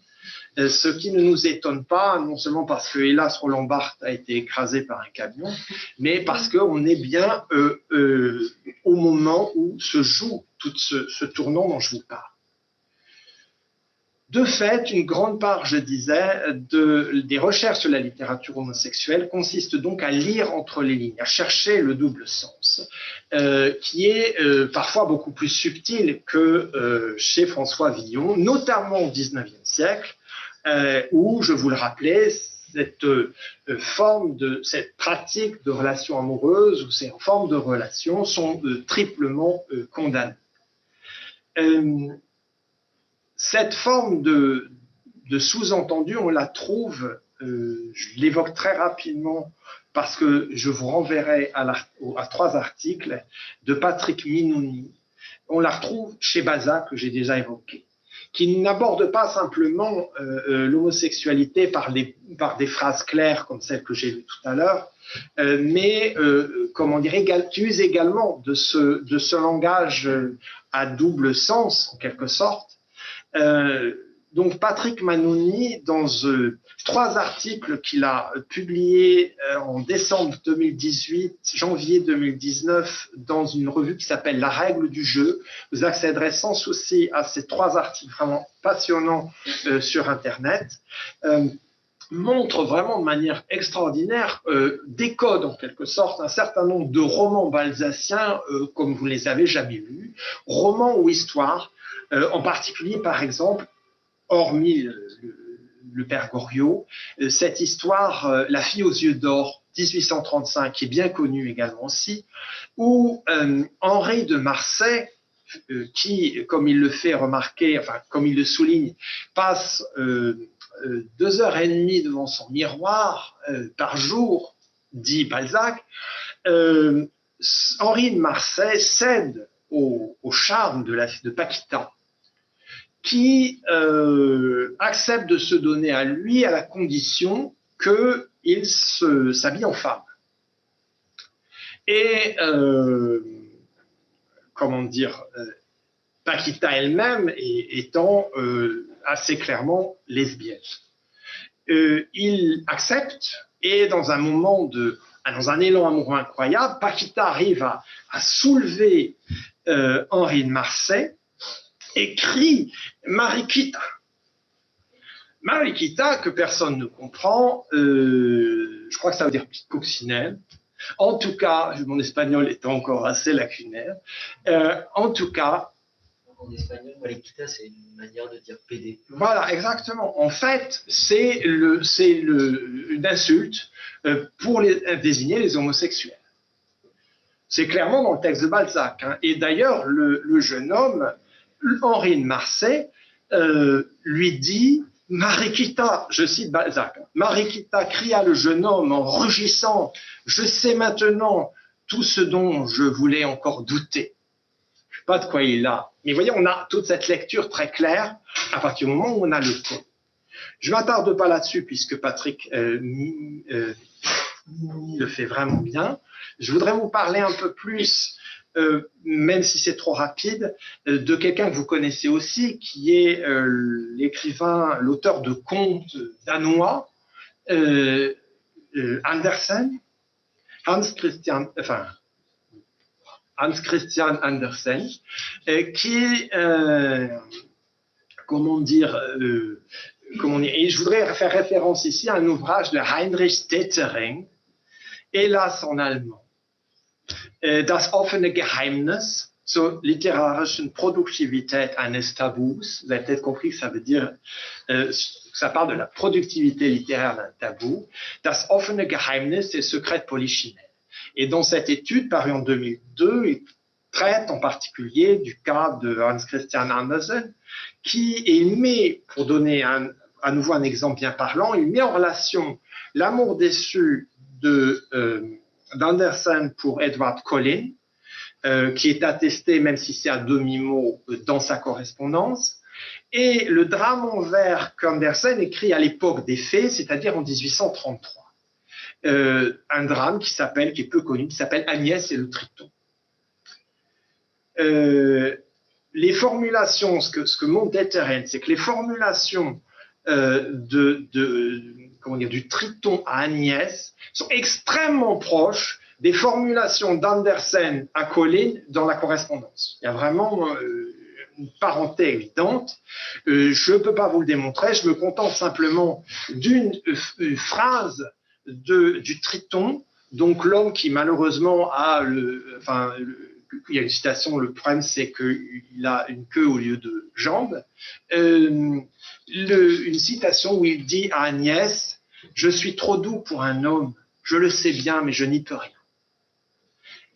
ce qui ne nous étonne pas, non seulement parce que, hélas, Roland Barthes a été écrasé par un camion, mais parce qu'on est bien au moment où se joue tout ce tournant dont je vous parle. De fait, une grande part, je disais, des recherches sur la littérature homosexuelle consiste donc à lire entre les lignes, à chercher le double sens, qui est parfois beaucoup plus subtil que chez François Villon, notamment au XIXe siècle, où, je vous le rappelais, cette pratique de relations amoureuses ou ces formes de relations sont triplement condamnées. Cette forme de sous-entendu, on la trouve, je l'évoque très rapidement parce que je vous renverrai à 3 articles de Patrick Minouni. On la retrouve chez Balzac, que j'ai déjà évoqué, qui n'aborde pas simplement l'homosexualité par des phrases claires comme celles que j'ai lues tout à l'heure, mais qui use également de ce langage à double sens, en quelque sorte. Donc Patrick Minouni, dans 3 articles qu'il a publiés en décembre 2018, janvier 2019, dans une revue qui s'appelle La règle du jeu, vous accéderez sans souci à ces 3 articles vraiment passionnants sur Internet, montre vraiment de manière extraordinaire, décode en quelque sorte un certain nombre de romans balzaciens comme vous ne les avez jamais lus, romans ou histoires, en particulier, par exemple, hormis le père Goriot, cette histoire, La fille aux yeux d'or, 1835, qui est bien connue également aussi, où Henri de Marsay, qui, comme il le fait remarquer, enfin, comme il le souligne, passe 2 heures et demie devant son miroir par jour, dit Balzac, Henri de Marsay cède au charme de Paquita, qui accepte de se donner à lui à la condition qu'il s'habille en femme. Et, comment dire, Paquita elle-même étant assez clairement lesbienne. Il accepte et dans un moment dans un élan amoureux incroyable, Paquita arrive à soulever Henri de Marsay et crie Mariquita. Mariquita, que personne ne comprend, je crois que ça veut dire petite coccinelle. En tout cas, mon espagnol est encore assez lacunaire. En tout cas, en espagnol, Mariquita, c'est une manière de dire PD. Voilà, exactement. En fait, c'est une insulte pour désigner les homosexuels. C'est clairement dans le texte de Balzac. Hein. Et d'ailleurs, le jeune homme, Henri de Marsay, lui dit Mariquita, je cite Balzac, Mariquita cria le jeune homme en rugissant, je sais maintenant tout ce dont je voulais encore douter. Je ne sais pas de quoi il a. Mais vous voyez, on a toute cette lecture très claire à partir du moment où on a le ton. Je ne m'attarde pas là-dessus puisque Patrick le fait vraiment bien. Je voudrais vous parler un peu plus, même si c'est trop rapide, de quelqu'un que vous connaissez aussi, qui est l'écrivain, l'auteur de contes danois, Andersen, Hans Christian Andersen, qui, comment dire, et je voudrais faire référence ici à un ouvrage de Heinrich Stettering, hélas en allemand, Das offene Geheimnis zur literarischen Produktivität eines Tabus. Vous avez peut-être compris que ça veut dire, ça parle de la productivité littéraire d'un tabou. Das offene Geheimnis, c'est le secret de Polichinelle. Et dans cette étude, parue en 2002, il traite en particulier du cas de Hans Christian Andersen, il met, pour donner à nouveau un exemple bien parlant, il met en relation l'amour déçu d'Andersen pour Edward Collins, qui est attesté, même si c'est à demi-mot, dans sa correspondance, et le drame en vers qu'Andersen écrit à l'époque des faits, c'est-à-dire en 1833. Un drame qui est peu connu, qui s'appelle Agnès et le Triton. Les formulations, ce que montre Detteren, c'est que les formulations du Triton à Agnès sont extrêmement proches des formulations d'Andersen à Collins dans la correspondance. Il y a vraiment une parenté évidente. Je ne peux pas vous le démontrer, je me contente simplement d'une phrase du Triton, donc l'homme qui malheureusement il y a une citation, le problème c'est qu'il a une queue au lieu de jambes, une citation où il dit à Agnès, je suis trop doux pour un homme, je le sais bien mais je n'y peux rien.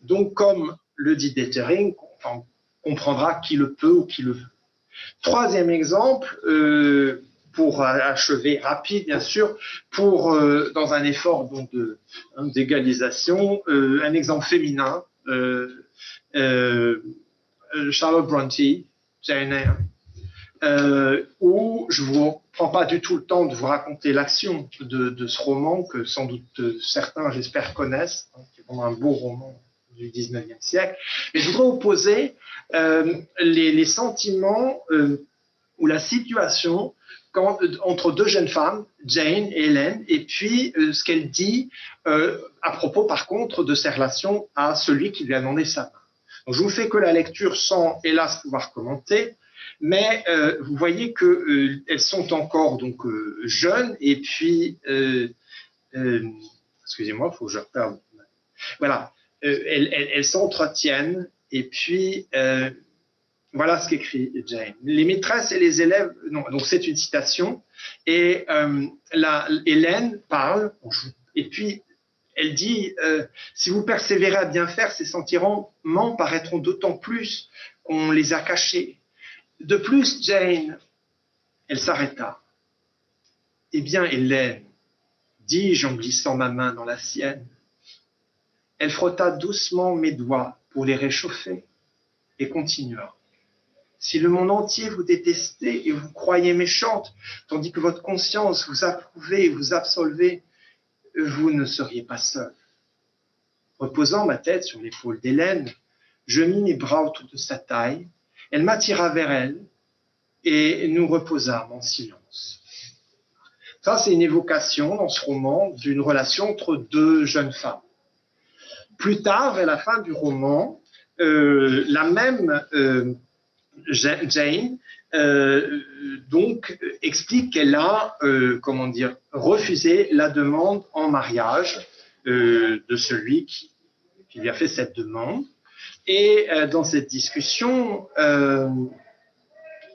Donc comme le dit Dettering, on comprendra qui le peut ou qui le veut. Troisième exemple, pour achever rapide, bien sûr, dans un effort d'égalisation, un exemple féminin, Charlotte Brontë, Jane Eyre, où je ne vous prends pas du tout le temps de vous raconter l'action de ce roman que sans doute certains, j'espère, connaissent, qui est vraiment un beau roman du 19e siècle. Mais je voudrais opposer les sentiments ou la situation entre deux jeunes femmes, Jane et Hélène, et puis ce qu'elle dit à propos, par contre, de ses relations à celui qui lui a demandé sa main. Donc, je vous fais que la lecture sans, hélas, pouvoir commenter, mais vous voyez qu'elles sont encore jeunes, et puis, excusez-moi, il faut que je reperde. Voilà, elles s'entretiennent, et puis, Voilà ce qu'écrit Jane. Les maîtresses et les élèves, non, donc c'est une citation, et Hélène parle, et puis elle dit, si vous persévérez à bien faire, ces sentiments paraîtront d'autant plus qu'on les a cachés. De plus, Jane, elle s'arrêta. Eh bien, Hélène, dis-je en glissant ma main dans la sienne. Elle frotta doucement mes doigts pour les réchauffer et continua. Si le monde entier vous détestait et vous croyez méchante, tandis que votre conscience vous approuvait et vous absolvait, vous ne seriez pas seule. Reposant ma tête sur l'épaule d'Hélène, je mis mes bras autour de sa taille. Elle m'attira vers elle et nous reposâmes en silence. Ça, c'est une évocation dans ce roman d'une relation entre deux jeunes femmes. Plus tard, vers la fin du roman, la même Jane donc explique qu'elle a refusé la demande en mariage de celui qui lui a fait cette demande. Et dans cette discussion,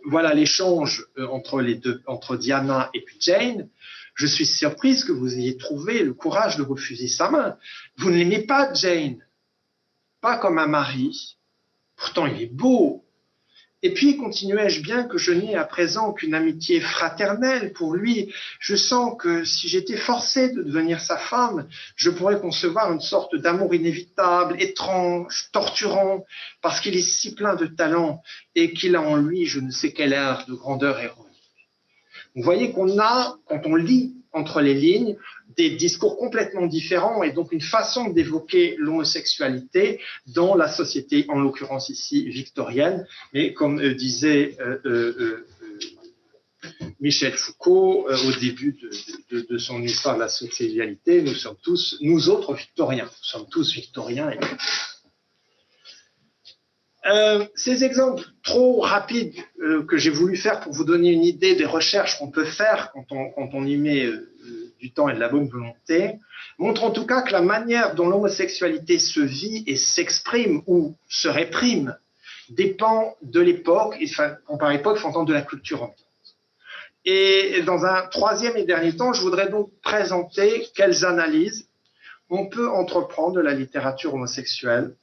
voilà l'échange entre Diana et puis Jane. Je suis surprise que vous ayez trouvé le courage de refuser sa main. Vous ne l'aimez pas, Jane, pas comme un mari. Pourtant, il est beau. Et puis, continuais-je, bien que je n'ai à présent qu'une amitié fraternelle pour lui, je sens que si j'étais forcée de devenir sa femme, je pourrais concevoir une sorte d'amour inévitable, étrange, torturant, parce qu'il est si plein de talent et qu'il a en lui je ne sais quel air de grandeur héroïque. Vous voyez qu'on a, quand on lit entre les lignes, des discours complètement différents et donc une façon d'évoquer l'homosexualité dans la société, en l'occurrence ici victorienne, mais comme disait Michel Foucault au début de son histoire de la sexualité, nous sommes tous, nous autres victoriens, nous sommes tous victoriens. Ces exemples trop rapides que j'ai voulu faire pour vous donner une idée des recherches qu'on peut faire quand on y met du temps et de la bonne volonté, montrent en tout cas que la manière dont l'homosexualité se vit et s'exprime ou se réprime dépend de l'époque, et quand par époque, il faut entendre de la culture ambiante. Et dans un troisième et dernier temps, je voudrais donc présenter quelles analyses on peut entreprendre de la littérature homosexuelle.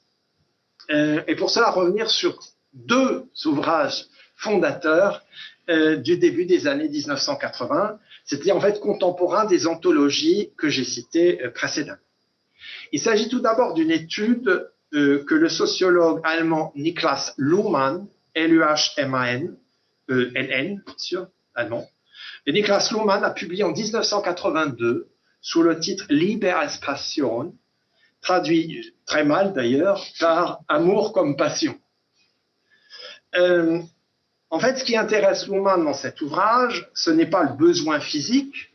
Et pour cela, revenir sur deux ouvrages fondateurs du début des années 1980, c'est-à-dire en fait contemporains des anthologies que j'ai citées précédemment. Il s'agit tout d'abord d'une étude que le sociologue allemand Niklas Luhmann, L-U-H-M-A-N, N-N, bien sûr, allemand, et Niklas Luhmann a publié en 1982 sous le titre Liebe als Passion, traduit très mal d'ailleurs par amour comme passion. En fait, ce qui intéresse Luhmann dans cet ouvrage, ce n'est pas le besoin physique,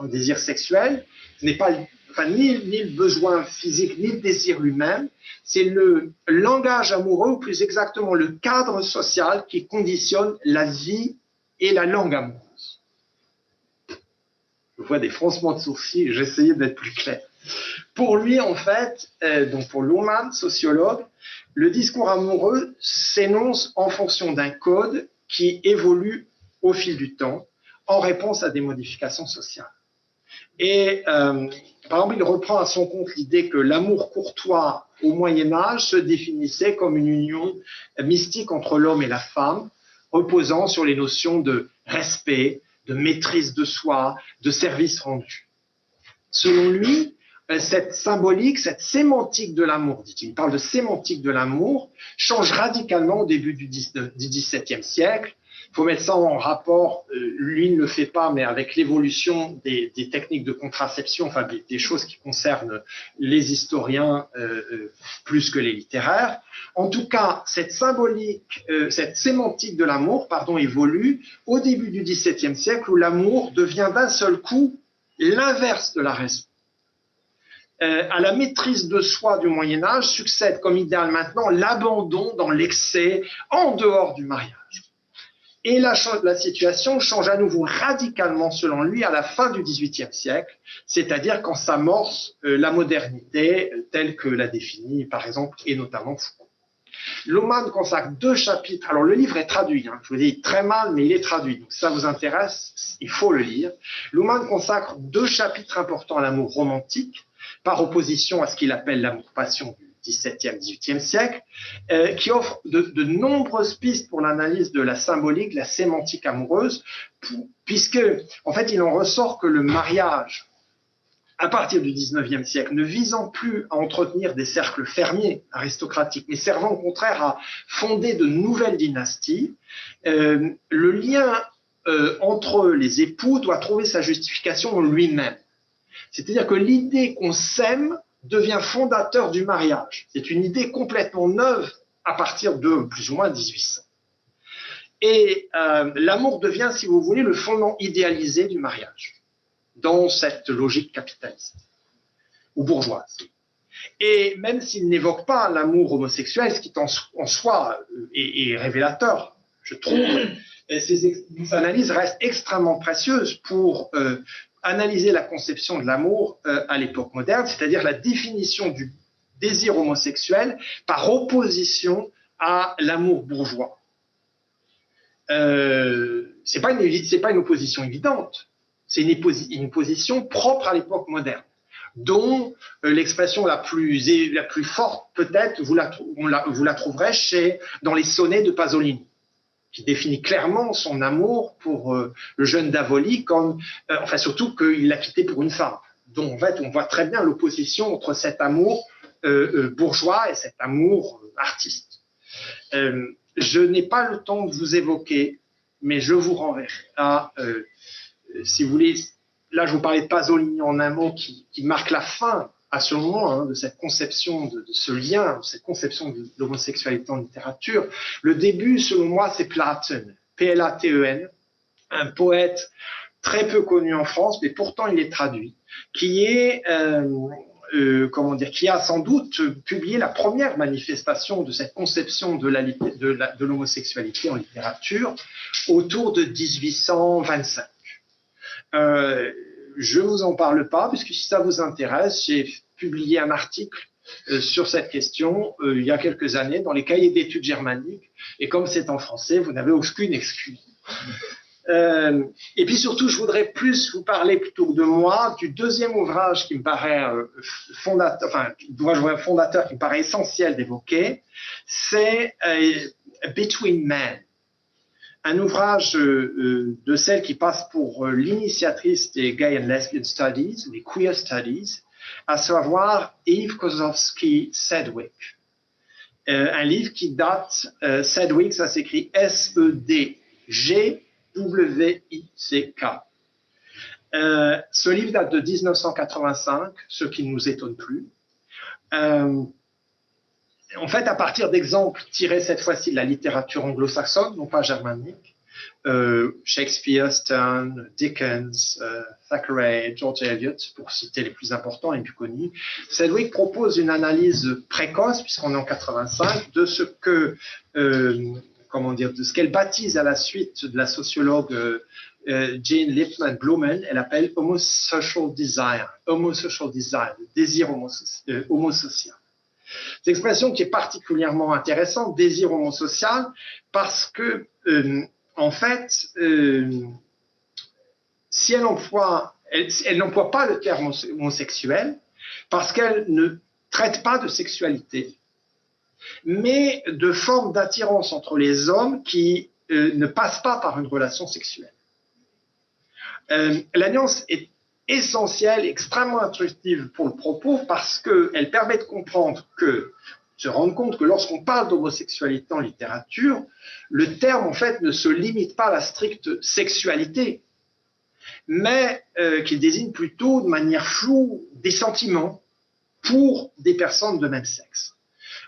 le désir sexuel, ce n'est pas ni le besoin physique, ni le désir lui-même, c'est le langage amoureux, ou plus exactement le cadre social qui conditionne la vie et la langue amoureuse. Je vois des froncements de sourcils, j'essayais d'être plus clair. Pour lui, en fait, donc pour Luhmann, sociologue, le discours amoureux s'énonce en fonction d'un code qui évolue au fil du temps en réponse à des modifications sociales. Et par exemple, il reprend à son compte l'idée que l'amour courtois au Moyen-Âge se définissait comme une union mystique entre l'homme et la femme, reposant sur les notions de respect, de maîtrise de soi, de service rendu. Selon lui, cette symbolique, cette sémantique de l'amour, dit-il, il parle de sémantique de l'amour, change radicalement au début du XVIIe siècle. Il faut mettre ça en rapport, lui ne le fait pas, mais avec l'évolution des techniques de contraception, enfin des choses qui concernent les historiens plus que les littéraires. En tout cas, cette symbolique, cette sémantique de l'amour, évolue au début du XVIIe siècle où l'amour devient d'un seul coup l'inverse de la raison. À la maîtrise de soi du Moyen-Âge succède comme idéal maintenant l'abandon dans l'excès en dehors du mariage. Et la situation change à nouveau radicalement selon lui à la fin du XVIIIe siècle, c'est-à-dire quand s'amorce la modernité telle que l'a définie par exemple et notamment Foucault. Luhmann consacre 2 chapitres. Alors, le livre est traduit. Je vous dis très mal, mais il est traduit. Donc, si ça vous intéresse, il faut le lire. Luhmann consacre 2 chapitres importants à l'amour romantique, par opposition à ce qu'il appelle l'amour-passion du XVIIe, XVIIIe siècle, qui offre de nombreuses pistes pour l'analyse de la symbolique, de la sémantique amoureuse, puisque, en fait, il en ressort que le mariage, à partir du XIXe siècle, ne visant plus à entretenir des cercles fermiers aristocratiques, mais servant au contraire à fonder de nouvelles dynasties, le lien entre les époux doit trouver sa justification en lui-même. C'est-à-dire que l'idée qu'on s'aime devient fondateur du mariage. C'est une idée complètement neuve à partir de plus ou moins 1800. Et l'amour devient, si vous voulez, le fondement idéalisé du mariage, dans cette logique capitaliste ou bourgeoise. Et même s'il n'évoque pas l'amour homosexuel, ce qui en soi est révélateur, je trouve, ces analyses restent extrêmement précieuses pour analyser la conception de l'amour à l'époque moderne, c'est-à-dire la définition du désir homosexuel par opposition à l'amour bourgeois. C'est pas une opposition évidente. C'est une position propre à l'époque moderne, dont l'expression la plus forte, peut-être, vous la trouverez dans les sonnets de Pasolini, qui définit clairement son amour pour le jeune Davoli, comme, enfin surtout qu'il l'a quitté pour une femme. Donc en fait, on voit très bien l'opposition entre cet amour bourgeois et cet amour artiste. Je n'ai pas le temps de vous évoquer, mais je vous renverrai à... si vous voulez, là je vous parlais de Pasolini en un mot qui marque la fin à ce moment de cette conception, de ce lien, de cette conception de l'homosexualité en littérature. Le début, selon moi, c'est Platen, P-L-A-T-E-N, un poète très peu connu en France, mais pourtant il est traduit, qui est, qui a sans doute publié la première manifestation de cette conception de l'homosexualité en littérature autour de 1825. Je ne vous en parle pas, puisque si ça vous intéresse, j'ai publié un article sur cette question il y a quelques années dans les cahiers d'études germaniques, et comme c'est en français, vous n'avez aucune excuse. Et puis surtout, je voudrais plus vous parler plutôt que de moi du deuxième ouvrage qui me paraît fondateur qui me paraît essentiel d'évoquer, c'est Between Men. Un ouvrage de celle qui passe pour l'initiatrice des Gay and Lesbian Studies, ou des Queer Studies, à savoir Eve Kozlowski Sedgwick. Un livre qui date, Sedgwick, ça s'écrit S-E-D-G-W-I-C-K. Ce livre date de 1985, ce qui ne nous étonne plus. En fait, à partir d'exemples tirés cette fois-ci de la littérature anglo-saxonne, non pas germanique, Shakespeare, Sterne, Dickens, Thackeray, George Eliot, pour citer les plus importants et les plus connus, Sedgwick propose une analyse précoce, puisqu'on est en 85, de ce que, de ce qu'elle baptise à la suite de la sociologue Jane Lipman Blumen, elle appelle homosocial desire, le désir homosocial. Cette expression qui est particulièrement intéressante, désir homosocial, parce que, en fait, si elle n'emploie pas le terme homosexuel, parce qu'elle ne traite pas de sexualité, mais de formes d'attirance entre les hommes qui ne passent pas par une relation sexuelle. La nuance est essentielle, extrêmement instructive pour le propos, parce qu'elle permet de se rendre compte que lorsqu'on parle d'homosexualité en littérature, le terme en fait ne se limite pas à la stricte sexualité, mais qu'il désigne plutôt de manière floue des sentiments pour des personnes de même sexe.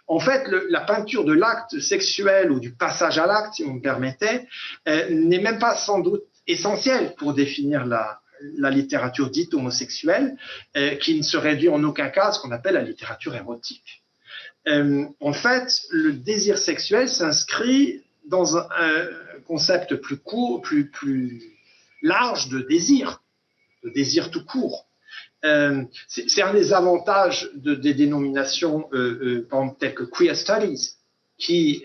En fait, la peinture de l'acte sexuel ou du passage à l'acte, si vous me permettez, n'est même pas sans doute essentielle pour définir la littérature dite homosexuelle, qui ne se réduit en aucun cas à ce qu'on appelle la littérature érotique. En fait, le désir sexuel s'inscrit dans un concept plus court, plus large de désir tout court. C'est un des avantages des dénominations telles que Queer Studies, qui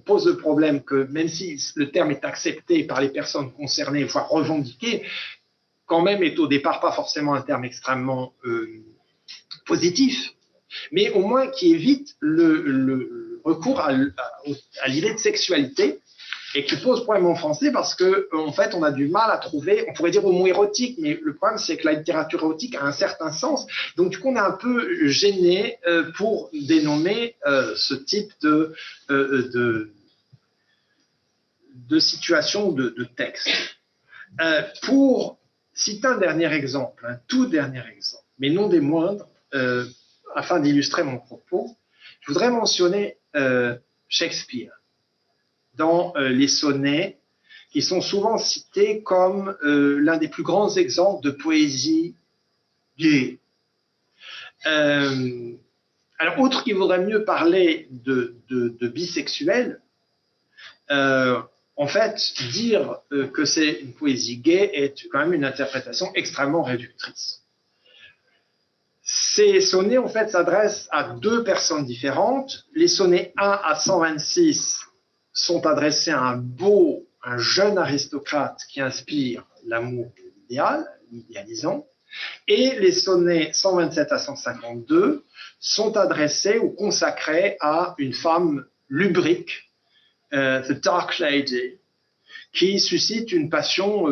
pose le problème que même si le terme est accepté par les personnes concernées, voire revendiqué, quand même est au départ pas forcément un terme extrêmement positif, mais au moins qui évite le recours à l'idée de sexualité, et qui pose problème en français parce que en fait on a du mal à trouver, on pourrait dire au mot érotique, mais le problème c'est que la littérature érotique a un certain sens, donc du coup on est un peu gêné pour dénommer ce type de situation, de texte. Pour citer un dernier exemple, un tout dernier exemple, mais non des moindres, afin d'illustrer mon propos, je voudrais mentionner Shakespeare dans les sonnets, qui sont souvent cités comme l'un des plus grands exemples de poésie gay. Alors, outre qu'il vaudrait mieux parler de bisexuel, en fait, dire que c'est une poésie gay est quand même une interprétation extrêmement réductrice. Ces sonnets, en fait, s'adressent à deux personnes différentes. Les sonnets 1 à 126 sont adressés à un jeune aristocrate qui inspire l'amour idéal, idéalisant, et les sonnets 127 à 152 sont adressés ou consacrés à une femme lubrique, The Dark Lady, qui suscite une passion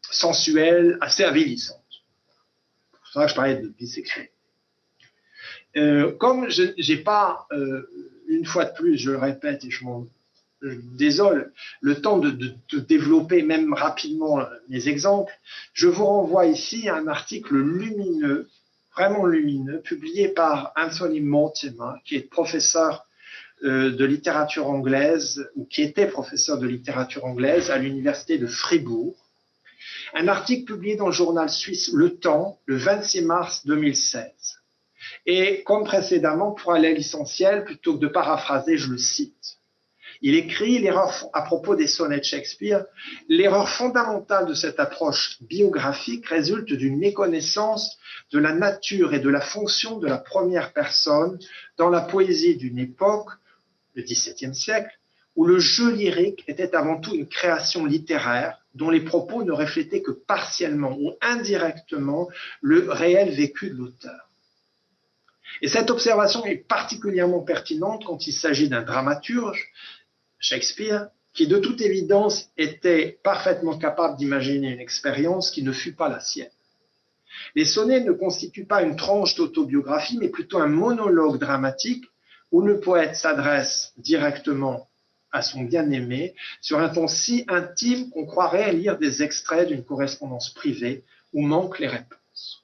sensuelle assez avilissante. C'est pour ça que je parlais de bisexuel. Comme je n'ai pas, une fois de plus, je le répète et je désole, le temps de développer même rapidement mes exemples, je vous renvoie ici à un article lumineux, vraiment lumineux, publié par Anthony Mortimer, qui est professeur de littérature anglaise, ou qui était professeur de littérature anglaise à l'université de Fribourg. Un article publié dans le journal suisse Le Temps, le 26 mars 2016. Et comme précédemment, pour aller à l'essentiel, plutôt que de paraphraser, je le cite. Il écrit à propos des sonnets de Shakespeare, l'erreur fondamentale de cette approche biographique résulte d'une méconnaissance de la nature et de la fonction de la première personne dans la poésie d'une époque, le XVIIe siècle, où le jeu lyrique était avant tout une création littéraire dont les propos ne reflétaient que partiellement ou indirectement le réel vécu de l'auteur. Et cette observation est particulièrement pertinente quand il s'agit d'un dramaturge, Shakespeare, qui de toute évidence était parfaitement capable d'imaginer une expérience qui ne fut pas la sienne. Les sonnets ne constituent pas une tranche d'autobiographie, mais plutôt un monologue dramatique où le poète s'adresse directement à son bien-aimé sur un ton si intime qu'on croirait lire des extraits d'une correspondance privée où manquent les réponses.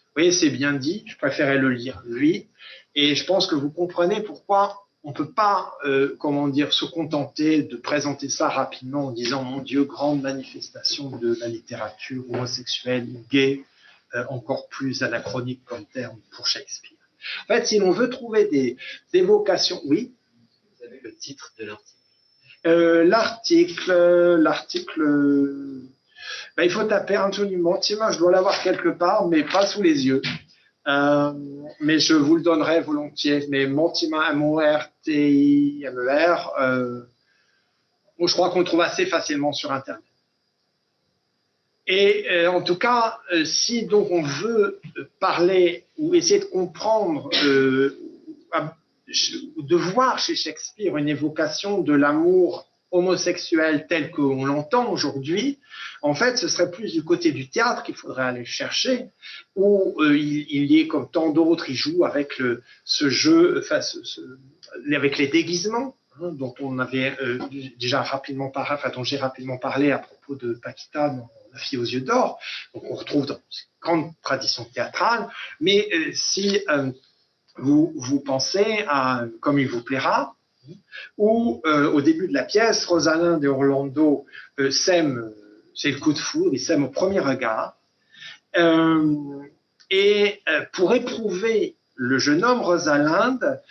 Vous voyez, c'est bien dit, je préférais le lire lui, et je pense que vous comprenez pourquoi on ne peut pas, se contenter de présenter ça rapidement en disant « Mon Dieu, grande manifestation de la littérature homosexuelle, gay, encore plus anachronique comme terme pour Shakespeare. » En fait, si l'on veut trouver des évocations, oui. Vous avez le titre de l'article. L'article, il faut taper Anthony Mortimer, je dois l'avoir quelque part, mais pas sous les yeux. Mais je vous le donnerai volontiers. Mais Mortimer, M-O-R-T-I-M-E-R, je crois qu'on le trouve assez facilement sur Internet. Et en tout cas, si donc on veut parler ou essayer de comprendre, de voir chez Shakespeare une évocation de l'amour homosexuel tel qu'on l'entend aujourd'hui, en fait, ce serait plus du côté du théâtre qu'il faudrait aller chercher, où il y est comme tant d'autres, il joue avec ce jeu, avec les déguisements, dont on avait déjà rapidement parlé, dont j'ai rapidement parlé à propos de Paquita dans La fille aux yeux d'or, donc on retrouve dans une grande tradition théâtrale, mais si vous pensez à Comme il vous plaira, où au début de la pièce, Rosalind et Orlando s'aiment, c'est le coup de foudre, ils s'aiment au premier regard, et pour éprouver le jeune homme, Rosalind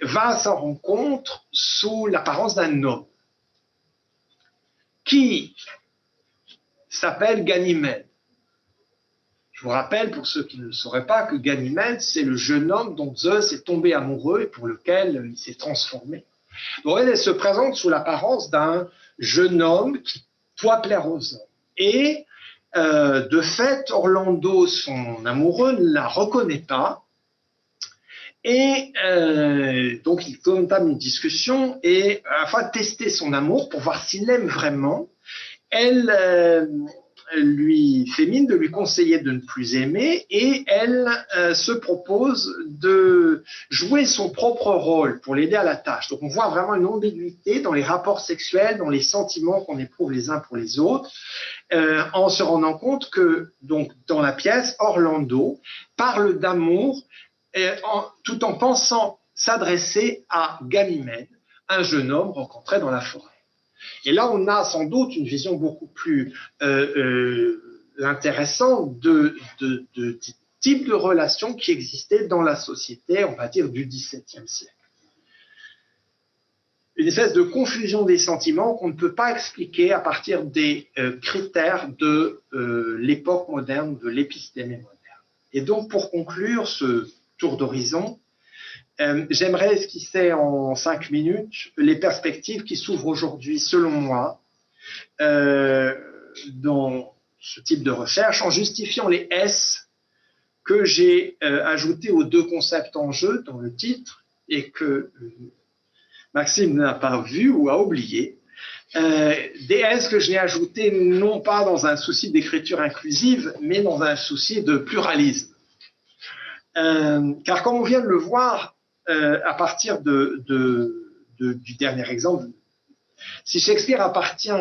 va à sa rencontre sous l'apparence d'un homme qui s'appelle Ganymède. Je vous rappelle, pour ceux qui ne le sauraient pas, que Ganymède, c'est le jeune homme dont Zeus est tombé amoureux et pour lequel il s'est transformé. Donc, elle se présente sous l'apparence d'un jeune homme qui doit plaire aux hommes. Et de fait, Orlando, son amoureux, ne la reconnaît pas. Et donc, il entame une discussion et afin de tester son amour pour voir s'il l'aime vraiment, elle lui fait mine de lui conseiller de ne plus aimer et elle se propose de jouer son propre rôle pour l'aider à la tâche. Donc, on voit vraiment une ambiguïté dans les rapports sexuels, dans les sentiments qu'on éprouve les uns pour les autres, en se rendant compte que, donc, dans la pièce, Orlando parle d'amour tout en pensant s'adresser à Ganymède, un jeune homme rencontré dans la forêt. Et là, on a sans doute une vision beaucoup plus intéressante du type de relation qui existait dans la société, on va dire, du XVIIe siècle. Une espèce de confusion des sentiments qu'on ne peut pas expliquer à partir des critères de l'époque moderne, de l'épistémé moderne. Et donc, pour conclure ce tour d'horizon, j'aimerais esquisser en 5 minutes les perspectives qui s'ouvrent aujourd'hui, selon moi, dans ce type de recherche, en justifiant les S que j'ai ajoutés aux 2 concepts en jeu dans le titre et que Maxime n'a pas vu ou a oublié. Des S que je n'ai ajoutés non pas dans un souci d'écriture inclusive, mais dans un souci de pluralisme. Car comme on vient de le voir, à partir du dernier exemple, si Shakespeare appartient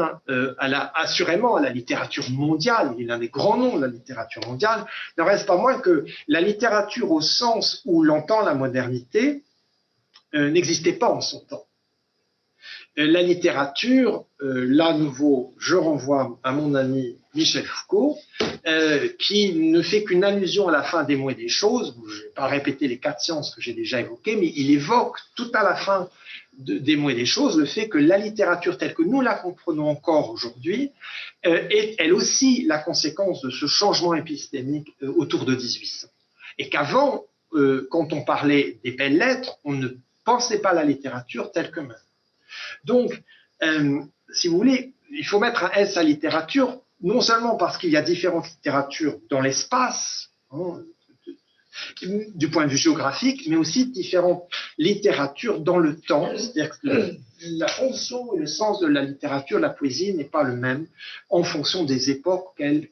assurément à la littérature mondiale, il est l'un des grands noms de la littérature mondiale, il n'en reste pas moins que la littérature au sens où l'entend la modernité n'existait pas en son temps. La littérature, là nouveau, je renvoie à mon ami Michel Foucault, qui ne fait qu'une allusion à la fin des mots et des choses. Je ne vais pas répéter les 4 sciences que j'ai déjà évoquées, mais il évoque tout à la fin des mots et des choses le fait que la littérature telle que nous la comprenons encore aujourd'hui est elle aussi la conséquence de ce changement épistémique autour de 1800. Et qu'avant, quand on parlait des belles lettres, on ne pensait pas la littérature telle que maintenant. Donc, si vous voulez, il faut mettre un S à littérature, non seulement parce qu'il y a différentes littératures dans l'espace, hein, du point de vue géographique, mais aussi différentes littératures dans le temps. C'est-à-dire que la fonction et le sens de la littérature, de la poésie, n'est pas le même en fonction des époques auxquelles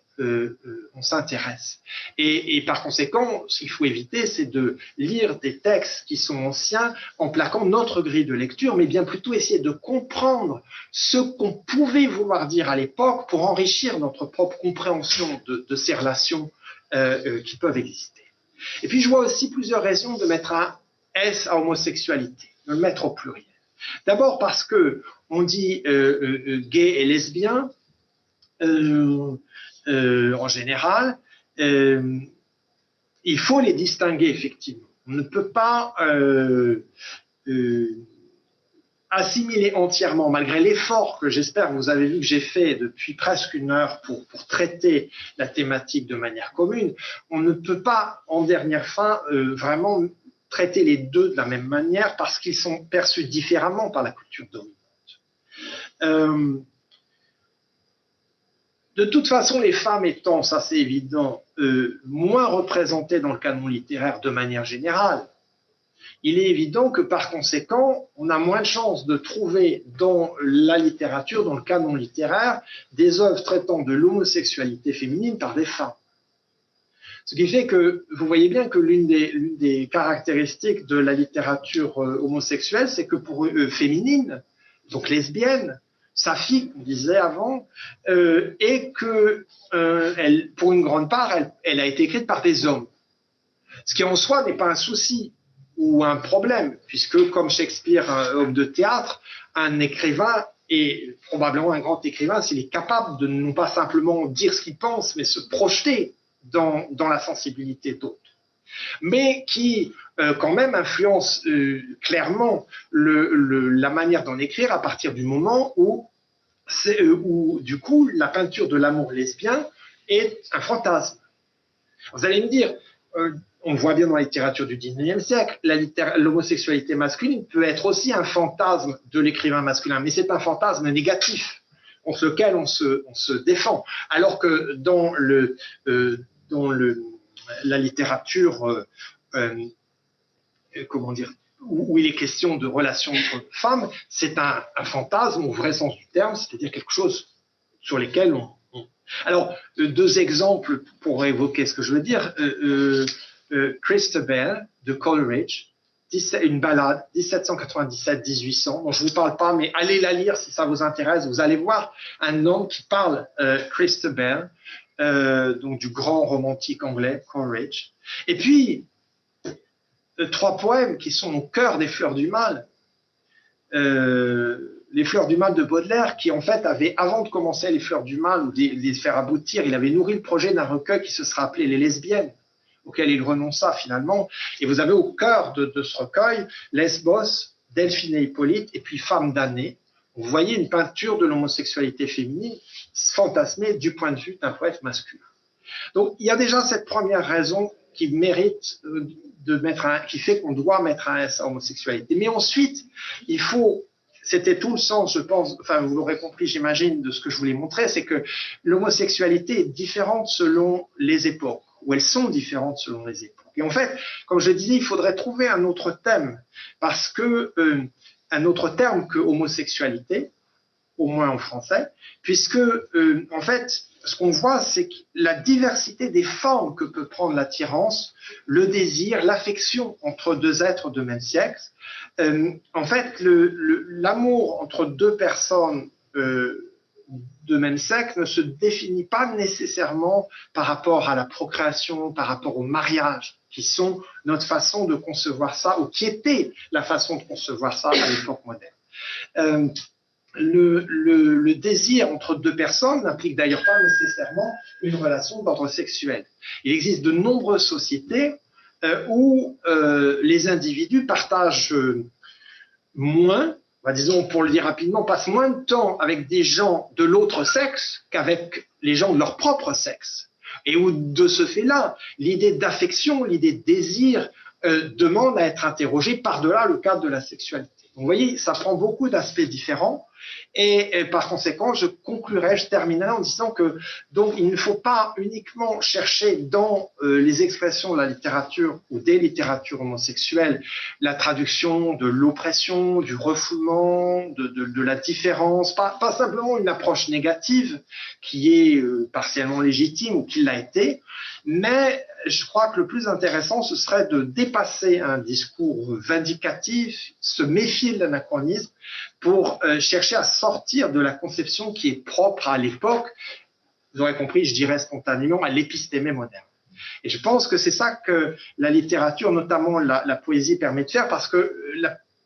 on s'intéresse. Et par conséquent, ce qu'il faut éviter, c'est de lire des textes qui sont anciens en plaquant notre grille de lecture, mais bien plutôt essayer de comprendre ce qu'on pouvait vouloir dire à l'époque pour enrichir notre propre compréhension de ces relations qui peuvent exister. Et puis, je vois aussi plusieurs raisons de mettre un S à homosexualité, de le mettre au pluriel. D'abord parce que on dit gay et lesbien, en général, il faut les distinguer, effectivement. On ne peut pas assimiler entièrement, malgré l'effort que j'espère vous avez vu que j'ai fait depuis presque 1 heure pour traiter la thématique de manière commune, on ne peut pas, en dernière fin, vraiment traiter les 2 de la même manière parce qu'ils sont perçus différemment par la culture dominante. De toute façon, les femmes étant, ça c'est évident, moins représentées dans le canon littéraire de manière générale, il est évident que par conséquent, on a moins de chances de trouver dans la littérature, dans le canon littéraire, des œuvres traitant de l'homosexualité féminine par des femmes. Ce qui fait que vous voyez bien que l'une des caractéristiques de la littérature homosexuelle, c'est que pour féminine, donc lesbienne, saphique, on disait avant, et que pour une grande part, elle a été écrite par des hommes. Ce qui en soi n'est pas un souci ou un problème, puisque comme Shakespeare, un homme de théâtre, un écrivain est probablement un grand écrivain s'il est capable de non pas simplement dire ce qu'il pense, mais se projeter dans la sensibilité d'autres. Mais qui quand même influence clairement la manière d'en écrire à partir du moment où du coup la peinture de l'amour lesbien est un fantasme. Vous allez me dire, on le voit bien dans la littérature du 19e siècle, l'homosexualité masculine peut être aussi un fantasme de l'écrivain masculin, mais c'est un fantasme négatif contre lequel on se défend. Alors que dans la littérature, comment dire, où il est question de relations entre femmes, c'est un fantasme au vrai sens du terme, c'est-à-dire quelque chose sur lesquels Alors, deux exemples pour évoquer ce que je veux dire. Christabel de Coleridge, une ballade, 1797-1800, dont je ne vous parle pas, mais allez la lire si ça vous intéresse. Vous allez voir un homme qui parle, Christabel, donc du grand romantique anglais, Coleridge. Et puis, trois poèmes qui sont au cœur des Fleurs du Mal. Les Fleurs du Mal de Baudelaire, qui en fait avait, avant de commencer les Fleurs du Mal ou de les faire aboutir, il avait nourri le projet d'un recueil qui se sera appelé Les Lesbiennes, auquel il renonça finalement. Et vous avez au cœur de ce recueil Lesbos, Delphine et Hippolyte, et puis Femme damnée. Vous voyez une peinture de l'homosexualité féminine fantasmée du point de vue d'un poète masculin. Donc il y a déjà cette première raison qui mérite qui fait qu'on doit mettre un S à homosexualité. Mais ensuite, il faut, c'était tout le sens, je pense, enfin vous l'aurez compris, j'imagine, de ce que je voulais montrer, c'est que l'homosexualité est différente selon les époques, ou elles sont différentes selon les époques. Et en fait, comme je disais, il faudrait trouver un autre thème, parce que un autre terme que homosexualité, au moins en français, puisque en fait, ce qu'on voit, c'est que la diversité des formes que peut prendre l'attirance, le désir, l'affection entre deux êtres de même sexe, en fait, l'amour entre deux personnes de même sexe ne se définit pas nécessairement par rapport à la procréation, par rapport au mariage, qui sont notre façon de concevoir ça, ou qui était la façon de concevoir ça à l'époque moderne. Le désir entre deux personnes n'implique d'ailleurs pas nécessairement une relation d'ordre sexuel. Il existe de nombreuses sociétés où les individus partagent moins, disons pour le dire rapidement, passent moins de temps avec des gens de l'autre sexe qu'avec les gens de leur propre sexe. Et où de ce fait-là, l'idée d'affection, l'idée de désir demande à être interrogée par-delà le cadre de la sexualité. Donc, vous voyez, ça prend beaucoup d'aspects différents. Et par conséquent, je terminerai en disant que donc il ne faut pas uniquement chercher dans les expressions de la littérature ou des littératures homosexuelles la traduction de l'oppression, du refoulement, de la différence, pas simplement une approche négative qui est partiellement légitime ou qui l'a été, mais je crois que le plus intéressant, ce serait de dépasser un discours vindicatif, se méfier de l'anachronisme pour chercher à sortir de la conception qui est propre à l'époque, vous aurez compris, je dirais spontanément, à l'épistémé moderne. Et je pense que c'est ça que la littérature, notamment la poésie, permet de faire, parce que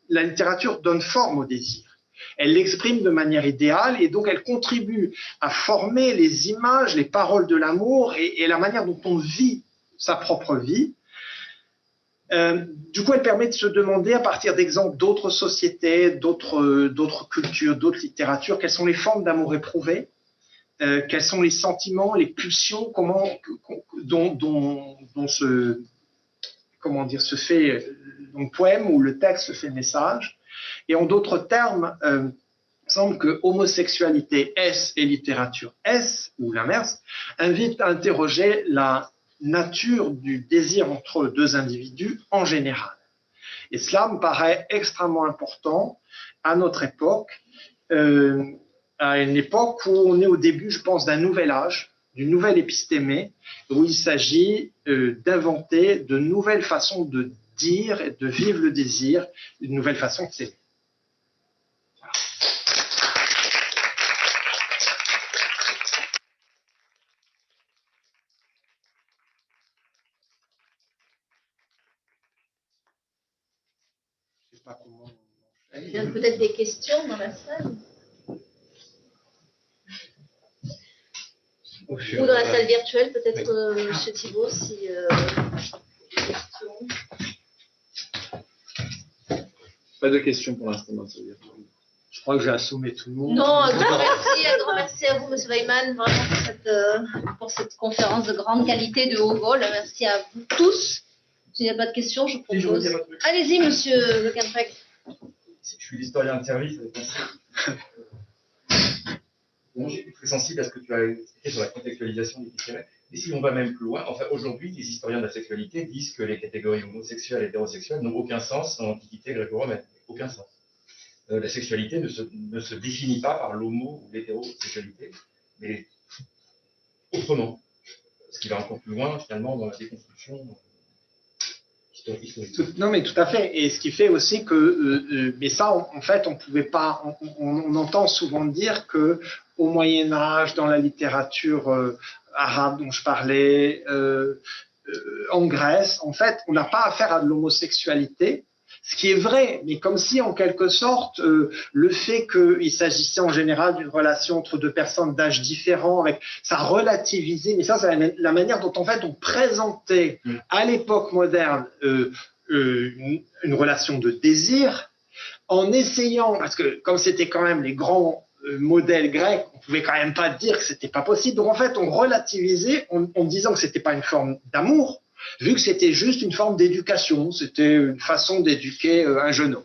la littérature donne forme au désir. Elle l'exprime de manière idéale et donc elle contribue à former les images, les paroles de l'amour et la manière dont on vit sa propre vie. Du coup, elle permet de se demander, à partir d'exemples d'autres sociétés, d'autres cultures, d'autres littératures, quelles sont les formes d'amour éprouvées, quels sont les sentiments, les pulsions, dont se fait le poème ou le texte se fait message. Et en d'autres termes, il semble que homosexualité S et littérature S, ou l'inverse, invite à interroger la nature du désir entre deux individus en général. Et cela me paraît extrêmement important à notre époque, à une époque où on est au début, je pense, d'un nouvel âge, d'une nouvelle épistémée, où il s'agit d'inventer de nouvelles façons de dire et de vivre le désir, une nouvelle façon de s'aimer. Il y a peut-être des questions dans la salle. Ou dans la salle virtuelle, peut-être chez Thibaut, si des questions. Pas de questions pour l'instant dans la salle virtuelle. Je crois que j'ai assommé tout le monde. Non, un grand merci à vous, M. Weimann, vraiment pour cette conférence de grande qualité, de haut vol. Merci à vous tous. S'il n'y a pas de questions, je propose. Allez-y, M. Le Quintrec. Je suis l'historien de service. Bon, j'ai été très sensible à ce que tu as expliqué sur la contextualisation des épistémères. Et si on va même plus loin, enfin aujourd'hui, les historiens de la sexualité disent que les catégories homosexuelles et hétérosexuelles n'ont aucun sens dans l'Antiquité gréco-romaine. Aucun sens. La sexualité ne se définit pas par l'homo ou l'hétérosexualité, mais autrement. Ce qui va encore plus loin, finalement, dans la déconstruction historique. Non, mais tout à fait. Et ce qui fait aussi que, mais ça, en fait, on pouvait pas. On entend souvent dire que au Moyen Âge, dans la littérature arabe dont je parlais, en Grèce, en fait, on n'a pas affaire à de l'homosexualité. Ce qui est vrai, mais comme si, en quelque sorte, le fait qu'il s'agissait en général d'une relation entre deux personnes d'âge différents, ça relativisait, mais ça, c'est la manière dont, en fait, on présentait à l'époque moderne une relation de désir, en essayant, parce que comme c'était quand même les grands modèles grecs, on pouvait quand même pas dire que c'était pas possible. Donc, en fait, on relativisait en disant que c'était pas une forme d'amour, vu que c'était juste une forme d'éducation, c'était une façon d'éduquer un jeune homme.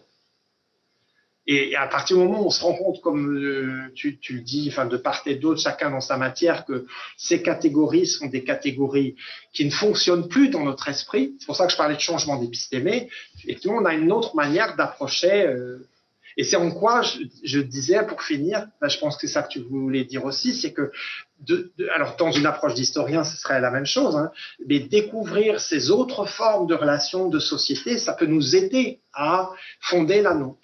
Et à partir du moment où on se rend compte, comme tu le dis, enfin, de part et d'autre, chacun dans sa matière, que ces catégories sont des catégories qui ne fonctionnent plus dans notre esprit, c'est pour ça que je parlais de changement d'épistémée, effectivement, on a une autre manière d'approcher. Et c'est en quoi je disais, pour finir, je pense que c'est ça que tu voulais dire aussi, c'est que, alors dans une approche d'historien, ce serait la même chose, hein, mais découvrir ces autres formes de relations de société, ça peut nous aider à fonder la nôtre.